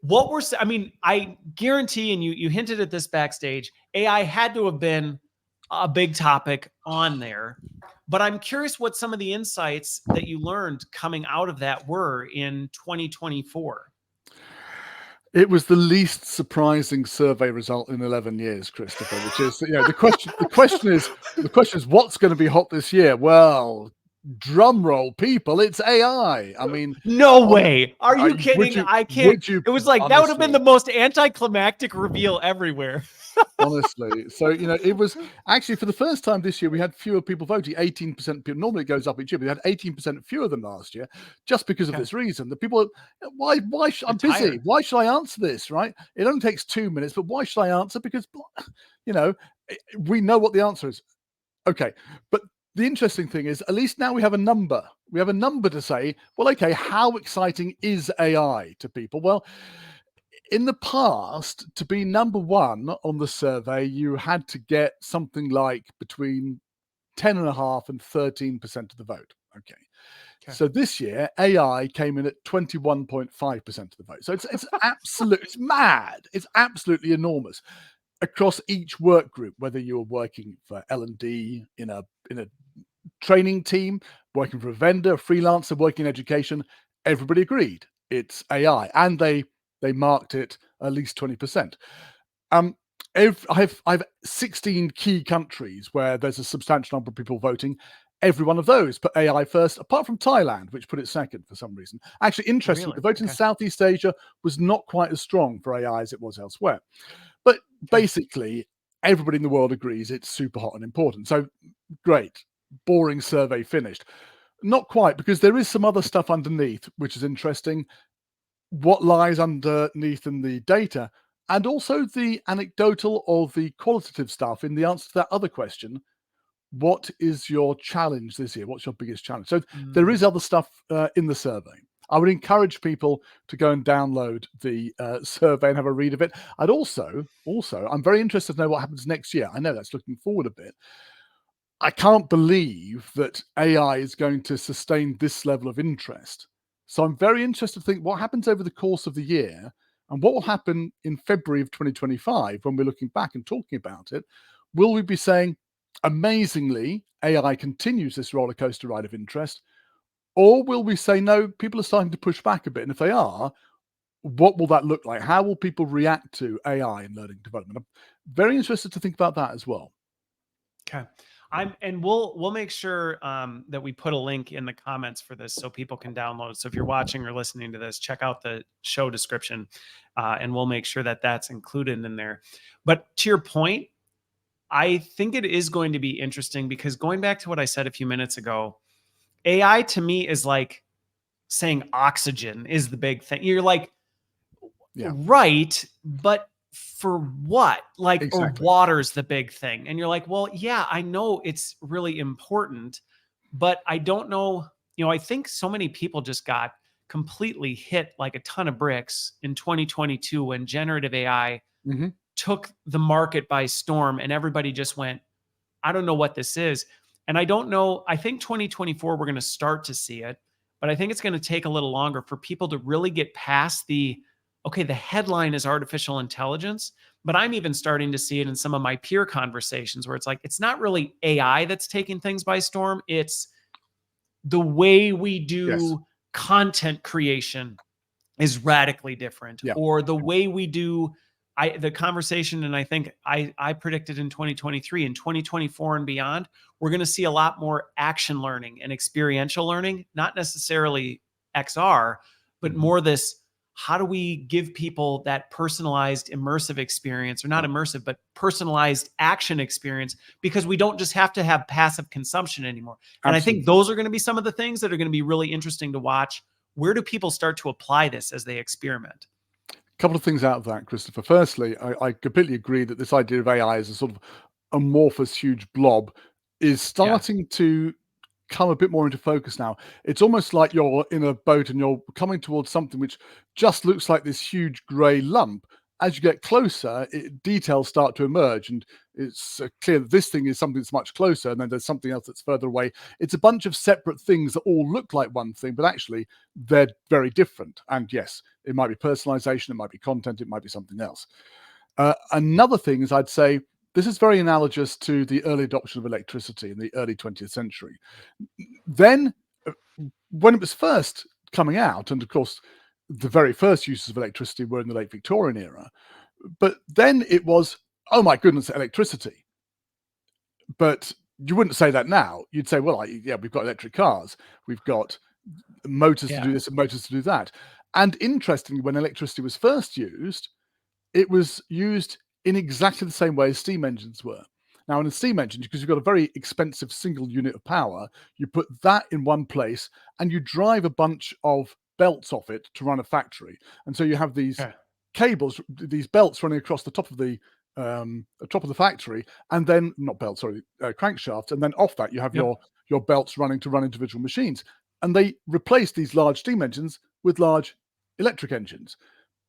What were, I mean, I guarantee, and you hinted at this backstage, AI had to have been a big topic on there. But I'm curious what some of the insights that you learned coming out of that were in 2024. It was the least surprising survey result in 11 years, Christopher, which is, the question is what's going to be hot this year? Well, drum roll, people, it's AI. I mean, No way. Are you would kidding? you, I can't. would you It was like, that would have been honestly? the most anticlimactic reveal everywhere. Honestly. So, it was actually for the first time this year, we had fewer people voting, 18% people. Normally it goes up each year, but we had 18% fewer than last year just because of Okay. this reason. The people, I'm busy. tired. Why should I answer this, right? It only takes 2 minutes, but why should I answer? Because, we know what the answer is. Okay. But the interesting thing is, at least now we have a number. We have a number to say, well, okay, how exciting is AI to people? Well, in the past, to be number one on the survey, you had to get something like between 10.5% and 13% of the vote. Okay. So this year, AI came in at 21.5% of the vote. So it's absolute, it's mad. It's absolutely enormous across each work group, whether you're working for L&D in a training team, working for a vendor, a freelancer, working in education. Everybody agreed it's AI, and they marked it at least 20%. I have 16 key countries where there's a substantial number of people voting. Every one of those put AI first, apart from Thailand, which put it second for some reason. Actually, interestingly, Really? the vote in Okay. Southeast Asia was not quite as strong for AI as it was elsewhere. But basically, everybody in the world agrees it's super hot and important. So great, boring survey finished. Not quite, because there is some other stuff underneath, which is interesting. What lies underneath in the data, and also the anecdotal or the qualitative stuff in the answer to that other question. What is your challenge this year? What's your biggest challenge? So there is other stuff in the survey. I would encourage people to go and download the survey and have a read of it. I'd also, I'm very interested to know what happens next year. I know that's looking forward a bit. I can't believe that AI is going to sustain this level of interest. So I'm very interested to think what happens over the course of the year and what will happen in February of 2025 when we're looking back and talking about it. Will we be saying, amazingly, AI continues this roller coaster ride of interest? Or will we say, no, people are starting to push back a bit? And if they are, what will that look like? How will people react to AI in learning development? I'm very interested to think about that as well. Okay. And we'll make sure that we put a link in the comments for this so people can download. So if you're watching or listening to this, check out the show description, and we'll make sure that that's included in there. But to your point, I think it is going to be interesting because going back to what I said a few minutes ago, AI to me is like saying oxygen is the big thing. You're like, right, but for what? Like, Exactly. or water's the big thing. And you're like, well, yeah, I know it's really important, but I don't know. I think so many people just got completely hit like a ton of bricks in 2022 when generative AI Mm-hmm. took the market by storm and everybody just went, I don't know what this is. And I don't know. I think 2024, we're going to start to see it, but I think it's going to take a little longer for people to really get past okay, the headline is artificial intelligence, but I'm even starting to see it in some of my peer conversations where it's like, it's not really AI that's taking things by storm. It's the way we Yes. do content creation is radically different, Yeah. or the way we do the conversation. And I think I predicted in 2023 and 2024 and beyond, we're going to see a lot more action learning and experiential learning, not necessarily XR, but more this, how do we give people that personalized immersive experience, or not immersive, but personalized action experience, because we don't just have to have passive consumption anymore. And Absolutely. I think those are going to be some of the things that are going to be really interesting to watch. Where do people start to apply this as they experiment? A couple of things out of that, Christopher. Firstly, I completely agree that this idea of AI is a sort of amorphous, huge blob is Yeah. starting to come a bit more into focus now. It's almost like you're in a boat and you're coming towards something which just looks like this huge grey lump. As you get closer, details start to emerge, and it's clear that this thing is something that's much closer, and then there's something else that's further away. It's a bunch of separate things that all look like one thing, but actually they're very different. And yes, it might be personalization, it might be content, it might be something else. Another thing is, I'd say this is very analogous to the early adoption of electricity in the early 20th century. Then, when it was first coming out, and of course, the very first uses of electricity were in the late Victorian era, but then it was, oh my goodness, electricity. But you wouldn't say that now. You'd say, well, yeah, we've got electric cars, we've got motors to Yeah. do this and motors to do that. And interestingly, when electricity was first used, it was used in exactly the same way as steam engines were. Now, in a steam engine, because you've got a very expensive single unit of power, you put that in one place and you drive a bunch of belts off it to run a factory. And so you have these Yeah. cables, these belts running across the top of the factory, and then not belts, sorry, crankshafts, and then off that you have Yep. your belts running to run individual machines. And they replaced these large steam engines with large electric engines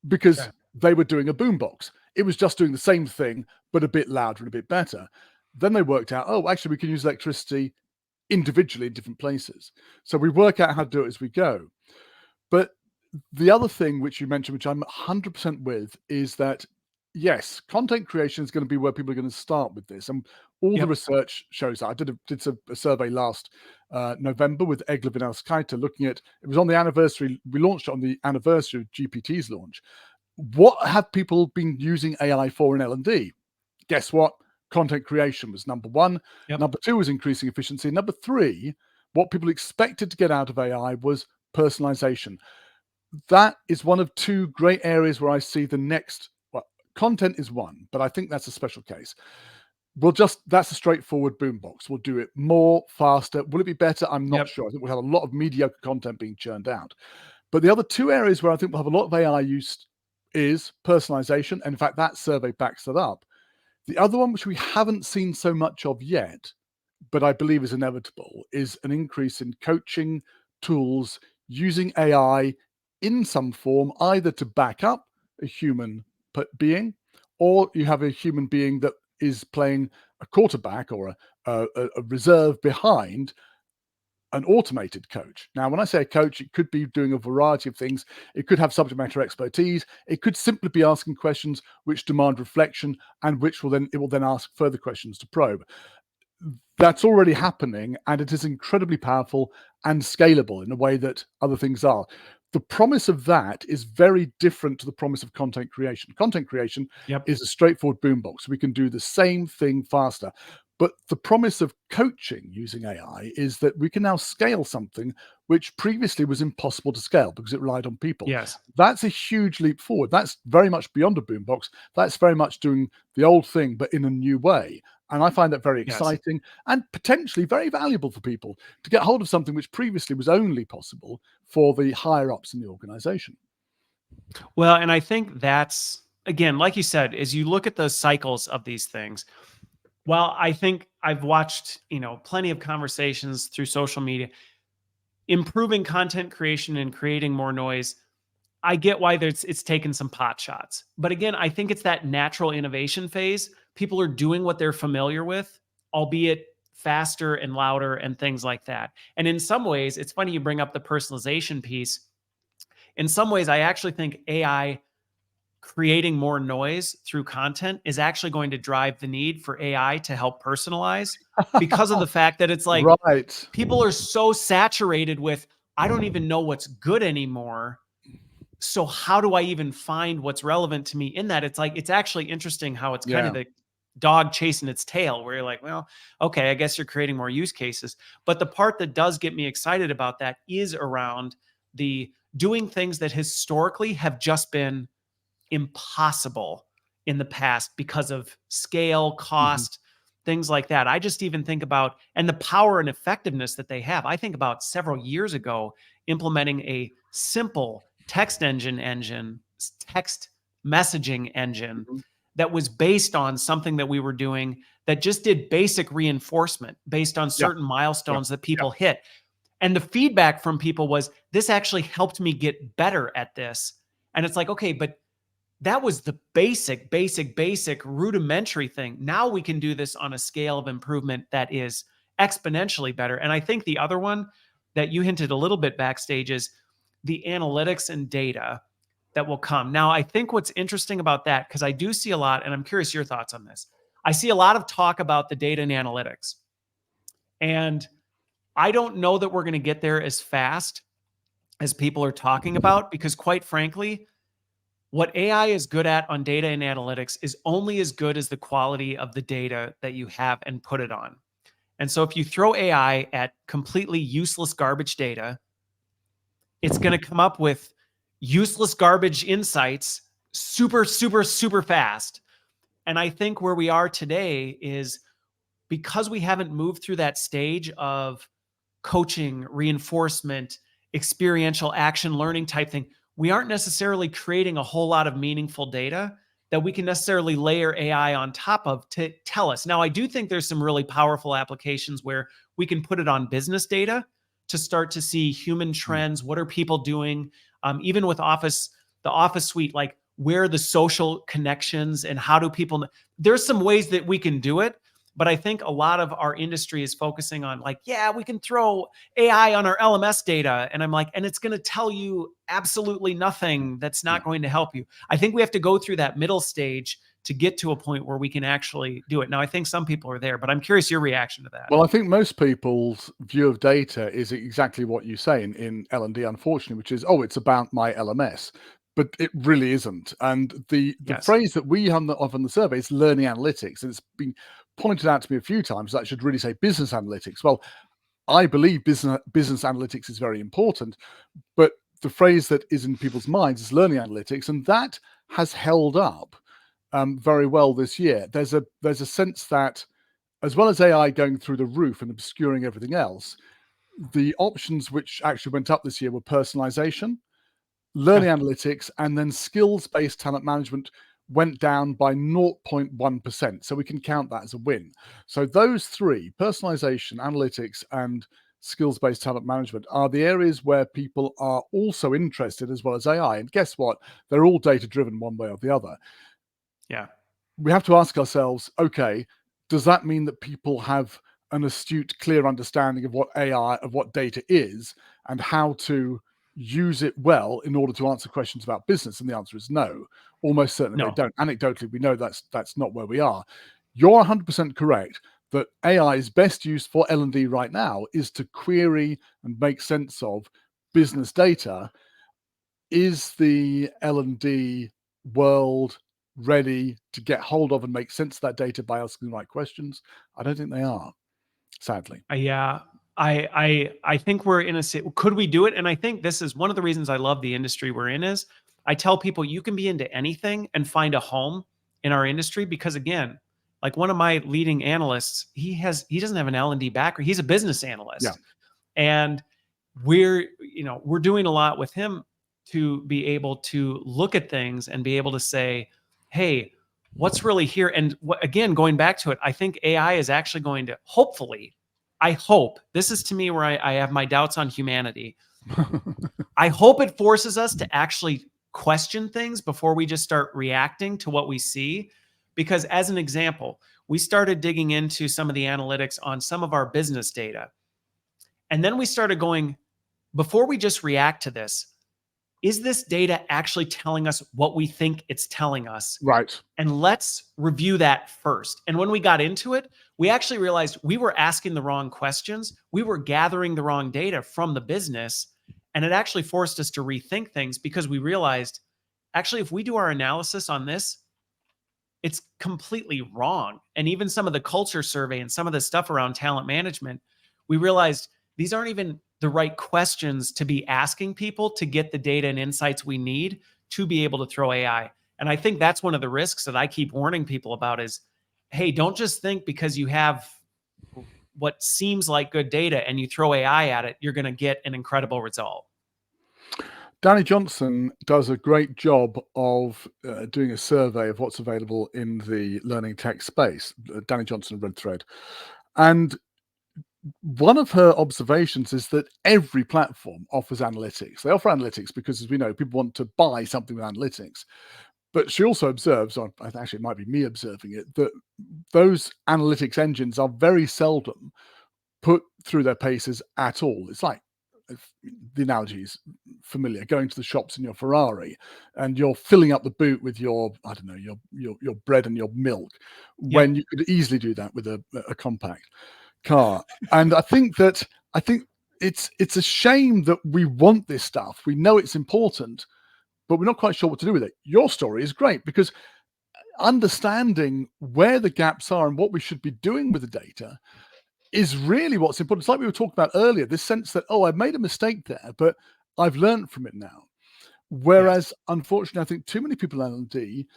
because Yeah. they were doing a boombox. It was just doing the same thing, but a bit louder and a bit better. Then they worked out, oh, actually, we can use electricity individually in different places. So we work out how to do it as we go. But the other thing which you mentioned, which I'm 100% with, is that yes, content creation is going to be where people are going to start with this, and all the research shows that. I did a survey last November with Egla Vinauskaite, looking at, it was on the anniversary. We launched it on the anniversary of GPT's launch. What have people been using AI for in L&D? Guess what? Content creation was number one. Yep. Number two was increasing efficiency. Number three, what people expected to get out of AI was personalization. That is one of two great areas where I see the next, well, content is one, but I think that's a special case. That's a straightforward boombox. We'll do it more, faster. Will it be better? I'm not sure. I think we'll have a lot of mediocre content being churned out. But the other two areas where I think we'll have a lot of AI use is personalization. And in fact, that survey backs that up. The other one, which we haven't seen so much of yet, but I believe is inevitable, is an increase in coaching tools using AI in some form, either to back up a human being, or you have a human being that is playing a quarterback or a reserve behind an automated coach. Now, when I say a coach, it could be doing a variety of things. It could have subject matter expertise. It could simply be asking questions which demand reflection, and it will then ask further questions to probe. That's already happening, and it is incredibly powerful and scalable in a way that other things are. The promise of that is very different to the promise of content creation. Content creation is a straightforward boombox. We can do the same thing faster. But the promise of coaching using AI is that we can now scale something which previously was impossible to scale because it relied on people. Yes. That's a huge leap forward. That's very much beyond a boombox. That's very much doing the old thing, but in a new way. And I find that very exciting and potentially very valuable for people to get hold of something which previously was only possible for the higher ups in the organization. Well, and I think that's, again, like you said, as you look at the cycles of these things, well, I think I've watched, plenty of conversations through social media, improving content creation and creating more noise. I get why it's taken some pot shots. But again, I think it's that natural innovation phase. People are doing what they're familiar with, albeit faster and louder and things like that. And in some ways, it's funny you bring up the personalization piece. In some ways, I actually think AI creating more noise through content is actually going to drive the need for AI to help personalize, because of the fact that it's like Right. people are so saturated with, I don't even know what's good anymore. So how do I even find what's relevant to me in that? It's like, it's actually interesting how it's kind of Yeah. the dog chasing its tail, where you're like, well, okay, I guess you're creating more use cases. But the part that does get me excited about that is around the doing things that historically have just been impossible in the past because of scale, Mhm. cost, things like that. I just even think about, and the power and effectiveness that they have. I think about several years ago implementing a simple text messaging engine Mhm. that was based on something that we were doing that just did basic reinforcement based on Yeah. certain Yeah. milestones that Yeah. people hit. And the feedback from people was, this actually helped me get better at this. And it's like, okay, but that was the basic, rudimentary thing. Now we can do this on a scale of improvement that is exponentially better. And I think the other one that you hinted a little bit backstage is the analytics and data that will come. Now, I think what's interesting about that, because I do see a lot, and I'm curious your thoughts on this. I see a lot of talk about the data and analytics. And I don't know that we're going to get there as fast as people are talking about, because quite frankly, what AI is good at on data and analytics is only as good as the quality of the data that you have and put it on. And so if you throw AI at completely useless garbage data, it's going to come up with useless garbage insights super fast. And I think where we are today is because we haven't moved through that stage of coaching, reinforcement, experiential action learning type thing, we aren't necessarily creating a whole lot of meaningful data that we can necessarily layer AI on top of to tell us. Now, I do think there's some really powerful applications where we can put it on business data to start to see human trends. What are people doing? Even with the Office suite, like where are the social connections and how do people, there's some ways that we can do it. But I think a lot of our industry is focusing on like, yeah, we can throw AI on our LMS data. And I'm like, and it's going to tell you absolutely nothing that's Yeah. not going to help you. I think we have to go through that middle stage to get to a point where we can actually do it. Now, I think some people are there, but I'm curious your reaction to that. Well, I think most people's view of data is exactly what you say in L&D, unfortunately, which is, oh, it's about my LMS. But it really isn't. And the Yes. phrase that we have on the survey is learning analytics. And it's been pointed out to me a few times that I should really say business analytics. Well, I believe business analytics is very important, but the phrase that is in people's minds is learning analytics, and that has held up very well this year. There's a sense that as well as AI going through the roof and obscuring everything else, the options which actually went up this year were personalization, learning analytics, and then skills-based talent management went down by 0.1%. So we can count that as a win. So those three, personalization, analytics, and skills-based talent management, are the areas where people are also interested as well as AI. And guess what? They're all data-driven one way or the other. Yeah. We have to ask ourselves, okay, does that mean that people have an astute, clear understanding of what AI, of what data is, and how to use it well in order to answer questions about business? And the answer is no. Almost certainly they No. don't. Anecdotally, we know that's not where we are. You're 100% correct that AI is best used for L&D right now is to query and make sense of business data. Is the L&D world ready to get hold of and make sense of that data by asking the right questions? I don't think they are, sadly. Yeah. I think we're in a, could we do it? And I think this is one of the reasons I love the industry we're in is I tell people you can be into anything and find a home in our industry because again, like one of my leading analysts, he doesn't have an L&D background. He's a business Yeah. analyst. And we're doing a lot with him to be able to look at things and be able to say, hey, what's really here? And again, going back to it, I think AI is actually going to hopefully, I hope this is to me where I have my doubts on humanity. I hope it forces us to actually question things before we just start reacting to what we see. Because as an example, we started digging into some of the analytics on some of our business data. And then we started going, before we just react to this, is this data actually telling us what we think it's telling us? Right. And let's review that first. And when we got into it, we actually realized we were asking the wrong questions. We were gathering the wrong data from the business. And it actually forced us to rethink things because we realized, actually, if we do our analysis on this, it's completely wrong. And even some of the culture survey and some of the stuff around talent management, we realized these aren't even the right questions to be asking people to get the data and insights we need to be able to throw AI. And I think that's one of the risks that I keep warning people about is, hey, don't just think because you have what seems like good data and you throw AI at it, you're going to get an incredible result. Danny Johnson does a great job of doing a survey of what's available in the learning tech space. Danny Johnson, Red Thread. And one of her observations is that every platform offers analytics. They offer analytics because, as we know, people want to buy something with analytics. But she also observes, or actually it might be me observing it, that those analytics engines are very seldom put through their paces at all. It's like, the analogy is familiar, going to the shops in your Ferrari and you're filling up the boot with your, I don't know, your bread and your milk, Yep. when you could easily do that with a compact car. And I think it's a shame that we want this stuff. We know it's important, but we're not quite sure what to do with it. Your story is great because understanding where the gaps are and what we should be doing with the data is really what's important. It's like we were talking about earlier, this sense that, oh, I've made a mistake there, but I've learned from it now. Yes. Whereas, unfortunately, I think too many people in L&D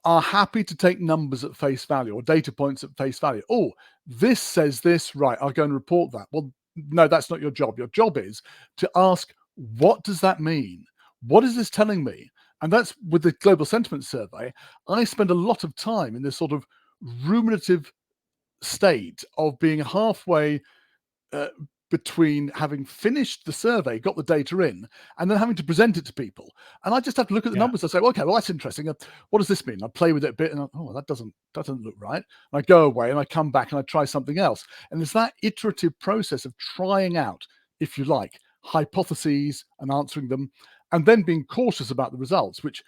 are happy to take numbers at face value or data points at face value. Oh, this says this, right, I'll go and report that. Well, no, that's not your job. Your job is to ask, what does that mean? What is this telling me? And that's with the Global Sentiment Survey. I spend a lot of time in this sort of ruminative state of being halfway uh, between having finished the survey, got the data in, and then having to present it to people. And I just have to look at the Yeah. numbers and say, well, okay, well, that's interesting. What does this mean? I play with it a bit, and that doesn't look right. And I go away and I come back and I try something else. And there's that iterative process of trying out, if you like, hypotheses and answering them, and then being cautious about the results, which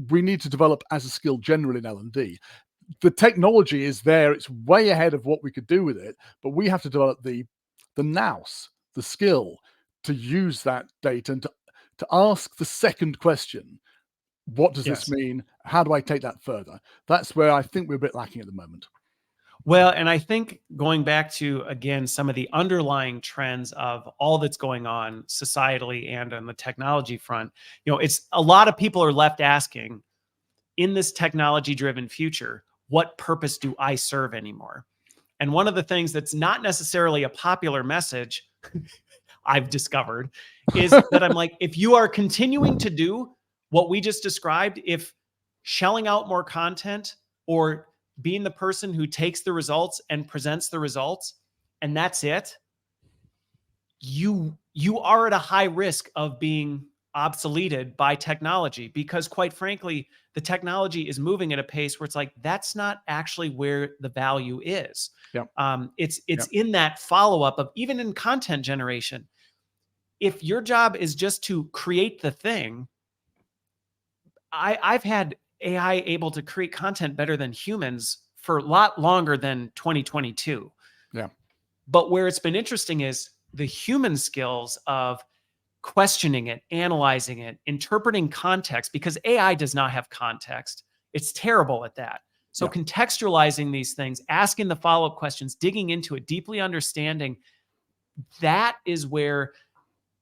we need to develop as a skill generally in L&D. The technology is there; it's way ahead of what we could do with it, but we have to develop the nous, the skill to use that data and to ask the second question. What does this Yes. mean? How do I take that further? That's where I think we're a bit lacking at the moment. Well, and I think going back to, again, some of the underlying trends of all that's going on societally and on the technology front, it's a lot of people are left asking, in this technology driven future, what purpose do I serve anymore? And one of the things that's not necessarily a popular message I've discovered is that I'm like, if you are continuing to do what we just described, if shelling out more content or being the person who takes the results and presents the results, and that's it, you are at a high risk of being obsoleted by technology, because quite frankly, the technology is moving at a pace where it's like, that's not actually where the value is. Yeah. It's Yeah. in that follow-up of, even in content generation, if your job is just to create the thing, I've had AI able to create content better than humans for a lot longer than 2022. Yeah. But where it's been interesting is the human skills of questioning it, analyzing it, interpreting context, because AI does not have context. It's terrible at that. So Yeah. contextualizing these things, asking the follow-up questions, digging into it, deeply understanding, that is where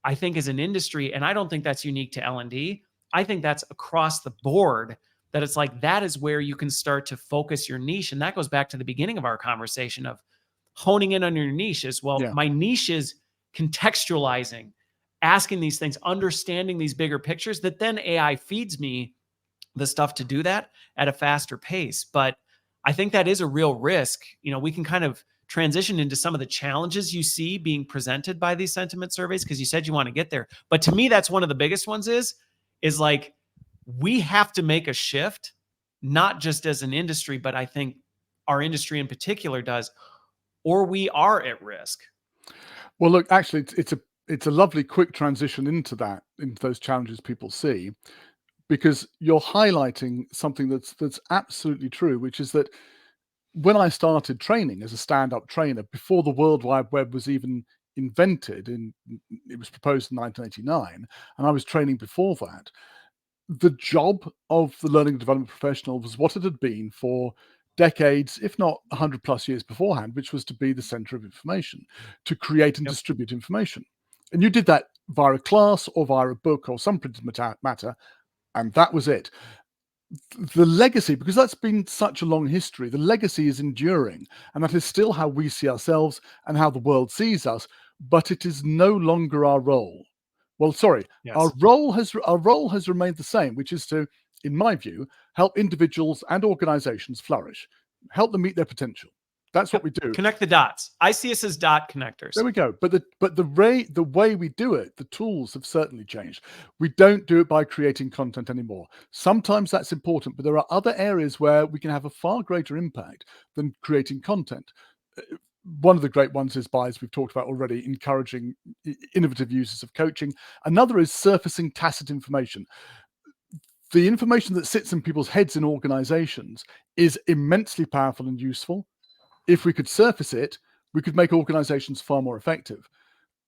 I think as an industry, and I don't think that's unique to L&D, I think that's across the board, that it's like, that is where you can start to focus your niche. And that goes back to the beginning of our conversation of honing in on your niche as well. Yeah. My niche is contextualizing, asking these things, understanding these bigger pictures, that then AI feeds me the stuff to do that at a faster pace. But I think that is a real risk. We can kind of transition into some of the challenges you see being presented by these sentiment surveys, because you said you want to get there. But to me, that's one of the biggest ones is like, we have to make a shift, not just as an industry, but I think our industry in particular does, or we are at risk. Well, look, actually, it's a lovely quick transition into those challenges people see, because you're highlighting something that's absolutely true, which is that when I started training as a stand-up trainer, before the World Wide Web was even invented, it was proposed in 1989, and I was training before that, the job of the learning and development professional was what it had been for decades, if not 100 plus years beforehand, which was to be the center of information, to create and Yep. distribute information. And you did that via a class or via a book or some printed matter, and that was it. The legacy, because that's been such a long history, the legacy is enduring, and that is still how we see ourselves and how the world sees us, but it is no longer our role. Well, sorry, Yes. our role has remained the same, which is to, in my view, help individuals and organizations flourish, help them meet their potential. That's what Yep. we do. Connect the dots. I see us as dot connectors. There we go. But the way we do it, the tools have certainly changed. We don't do it by creating content anymore. Sometimes that's important, but there are other areas where we can have a far greater impact than creating content. One of the great ones is by, as we've talked about already, encouraging innovative uses of coaching. Another is surfacing tacit information. The information that sits in people's heads in organizations is immensely powerful and useful. If we could surface it, we could make organizations far more effective.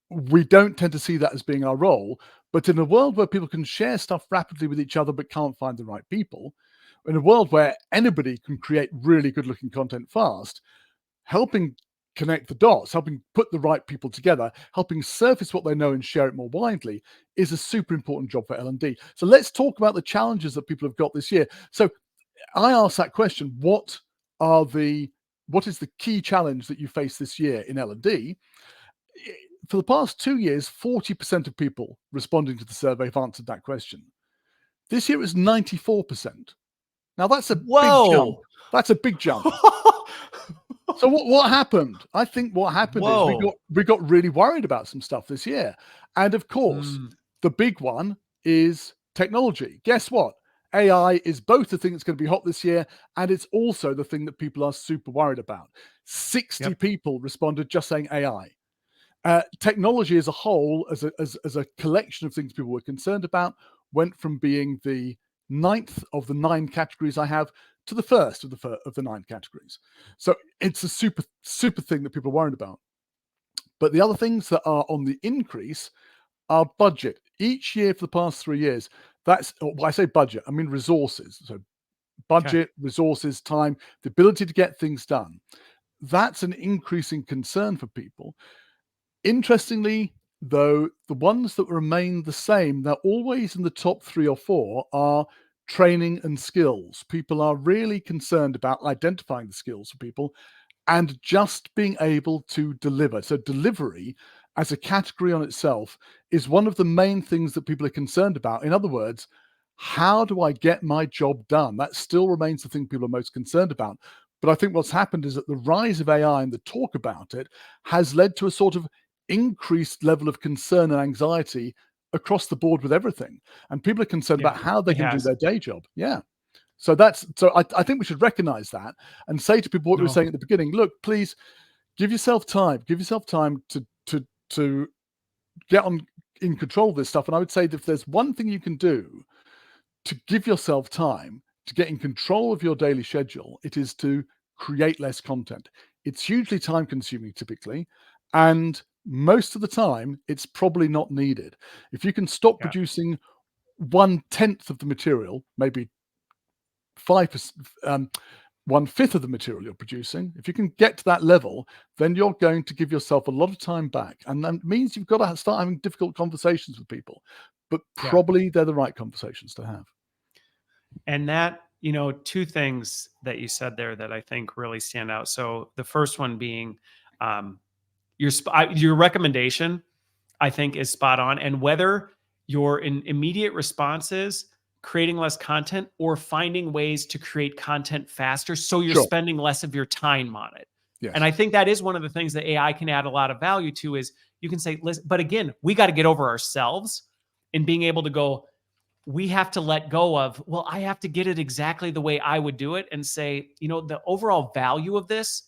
We don't tend to see that as being our role, but in a world where people can share stuff rapidly with each other but can't find the right people, in a world where anybody can create really good looking content fast, helping connect the dots, helping put the right people together, helping surface what they know and share it more widely is a super important job for L&D. So let's talk about the challenges that people have got this year. So I asked that question, what is the key challenge that you face this year in L&D? For the past 2 years, 40% of people responding to the survey have answered that question. This year it was 94%. Now that's a big jump. Whoa. That's a big jump. So what happened? I think what happened is Whoa. we got really worried about some stuff this year. And of course, the big one is technology. Guess what? AI is both the thing that's going to be hot this year, and it's also the thing that people are super worried about. 60 Yep. people responded just saying AI. Technology as a whole, as a collection of things people were concerned about, went from being the 9th of the 9 categories I have to the 1st of the 9 categories. So it's a super thing that people are worried about. But the other things that are on the increase are budget. Each year for the past 3 years, when I say budget, I mean resources. So budget, resources, time, the ability to get things done. That's an increasing concern for people. Interestingly, though, the ones that remain the same, they're always in the top 3 or 4, are training and skills. People are really concerned about identifying the skills for people and just being able to deliver. So delivery as a category on itself is one of the main things that people are concerned about. In other words, how do I get my job done? That still remains the thing people are most concerned about. But I think what's happened is that the rise of AI and the talk about it has led to a sort of increased level of concern and anxiety across the board with everything. And people are concerned about how they It can do has. their day job. Yeah. So I think we should recognize that and say to people what we were saying at the beginning, look, please give yourself time to get in control of this stuff. And I would say that if there's one thing you can do to give yourself time to get in control of your daily schedule, it is to create less content. It's hugely time consuming typically, and most of the time it's probably not needed. If you can stop producing 1/10 of the material, maybe 5%, 1/5 of the material you're producing, if you can get to that level, then you're going to give yourself a lot of time back. And that means you've got to start having difficult conversations with people, but probably they're the right conversations to have. And that, 2 things that you said there that I think really stand out. So the first one being your recommendation, I think, is spot on. And whether your immediate response is creating less content or finding ways to create content faster so you're spending less of your time on it. Yes. And I think that is one of the things that AI can add a lot of value to is you can say, listen, but again, we got to get over ourselves in being able to go, we have to let go of, well, I have to get it exactly the way I would do it and say, the overall value of this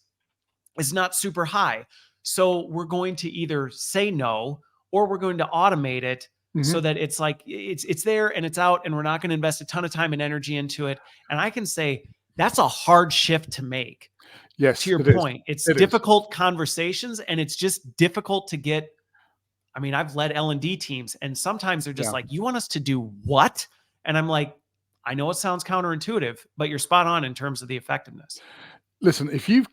is not super high. So we're going to either say no or we're going to automate it so that it's like it's there and it's out and we're not going to invest a ton of time and energy into it. And I can say that's a hard shift to make. Yes, To your point, it's difficult conversations and it's just difficult to get. I mean, I've led L&D teams and sometimes they're just like, you want us to do what? And I'm like, I know it sounds counterintuitive, but you're spot on in terms of the effectiveness. Listen, if you're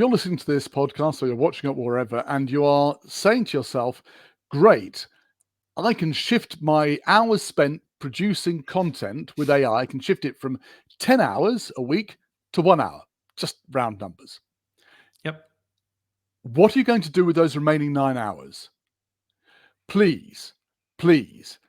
listening to this podcast or you're watching it wherever, and you are saying to yourself, great, I can shift my hours spent producing content with AI, I can shift it from 10 hours a week to 1 hour, just round numbers. Yep. What are you going to do with those remaining 9 hours? Please please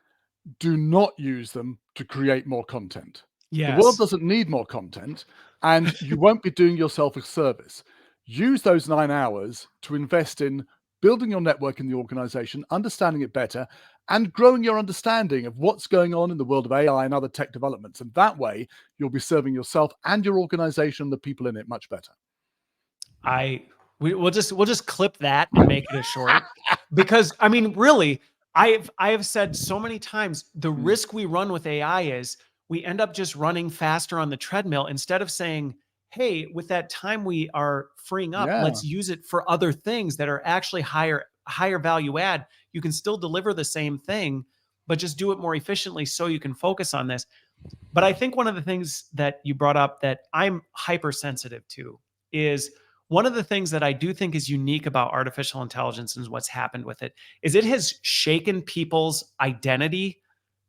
do not use them to create more content. The world Yes. doesn't need more content, and you won't be doing yourself a service. Use those 9 hours to invest in building your network in the organization, understanding it better, and growing your understanding of what's going on in the world of AI and other tech developments. And that way, you'll be serving yourself and your organization and the people in it much better. We'll just clip that and make it a short, because I mean, really, I have said so many times, the risk we run with AI is we end up just running faster on the treadmill instead of saying, hey, with that time we are freeing up, Yeah. let's use it for other things that are actually higher value add. You can still deliver the same thing, but just do it more efficiently so you can focus on this. But I think one of the things that you brought up that I'm hypersensitive to is one of the things that I do think is unique about artificial intelligence and what's happened with it is it has shaken people's identity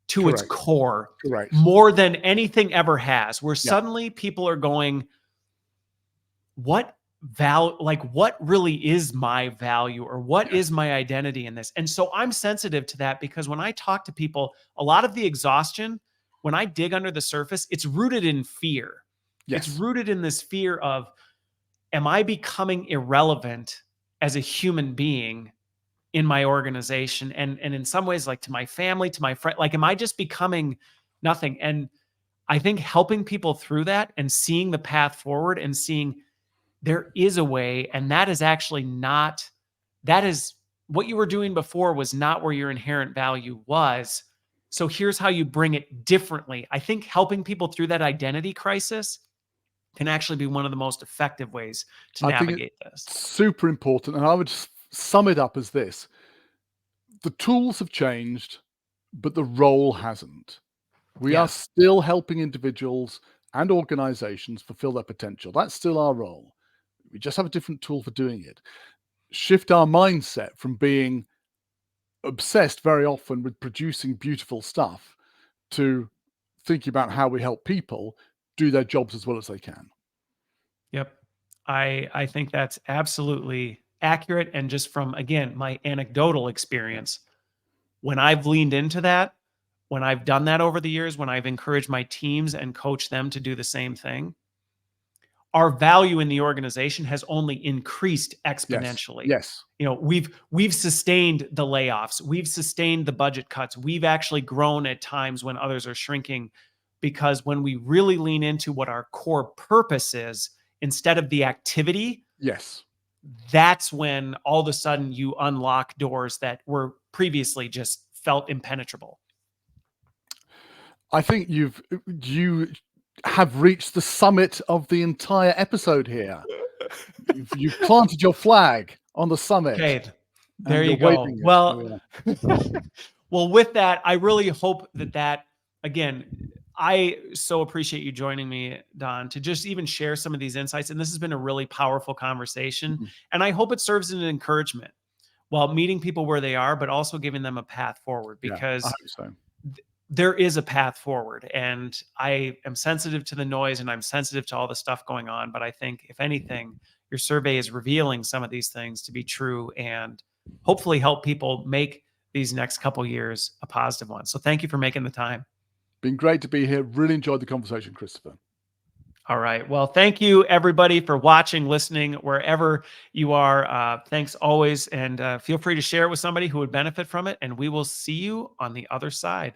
to its Correct. core Correct. more than anything ever has, where Yeah. suddenly people are going, what what really is my value, or what Yes. is my identity in this? And so I'm sensitive to that, because when I talk to people, a lot of the exhaustion, when I dig under the surface, it's rooted in fear. It's Yes. rooted in this fear of, am I becoming irrelevant as a human being in my organization? And in some ways, like to my family, to my friend, like, am I just becoming nothing? And I think helping people through that and seeing the path forward and seeing there is a way, and that is actually not, that is what you were doing before was not where your inherent value was. So here's how you bring it differently. I think helping people through that identity crisis can actually be one of the most effective ways to I think it's navigate this. super important. And I would sum it up as this: the tools have changed, but the role hasn't. We are Yeah. still helping individuals and organizations fulfill their potential. That's still our role. We just have a different tool for doing it. Shift our mindset from being obsessed very often with producing beautiful stuff to thinking about how we help people do their jobs as well as they can. Yep. I think that's absolutely accurate. And just from, again, my anecdotal Yeah. experience, when I've leaned into that, when I've done that over the years, when I've encouraged my teams and coached them to do the same thing, our value in the organization has only increased Yes. exponentially. Yes. You know, we've sustained the layoffs, we've sustained the budget cuts, we've actually grown at times when others are shrinking, because when we really lean into what our core purpose is instead of the activity, Yes. that's when all of a sudden you unlock doors that were previously just felt impenetrable. I think you have reached the summit of the entire episode here. You've planted your flag on the summit Okay, there and you you're go. waving it. Well, Yeah. well, with that, I really hope that again, I so appreciate you joining me, Don, to just even share some of these insights. And this has been a really powerful conversation. Mhm. And I hope it serves as an encouragement while meeting people where they are, but also giving them a path forward, Yeah, I because hope so. there is a path forward. And I am sensitive to the noise and I'm sensitive to all the stuff going on. But I think, if anything, your survey is revealing some of these things to be true and hopefully help people make these next couple years a positive one. So thank you for making the time. Been great to be here. Really enjoyed the conversation, Christopher. All right. Well, thank you everybody for watching, listening, wherever you are. Thanks always. And feel free to share it with somebody who would benefit from it. And we will see you on the other side.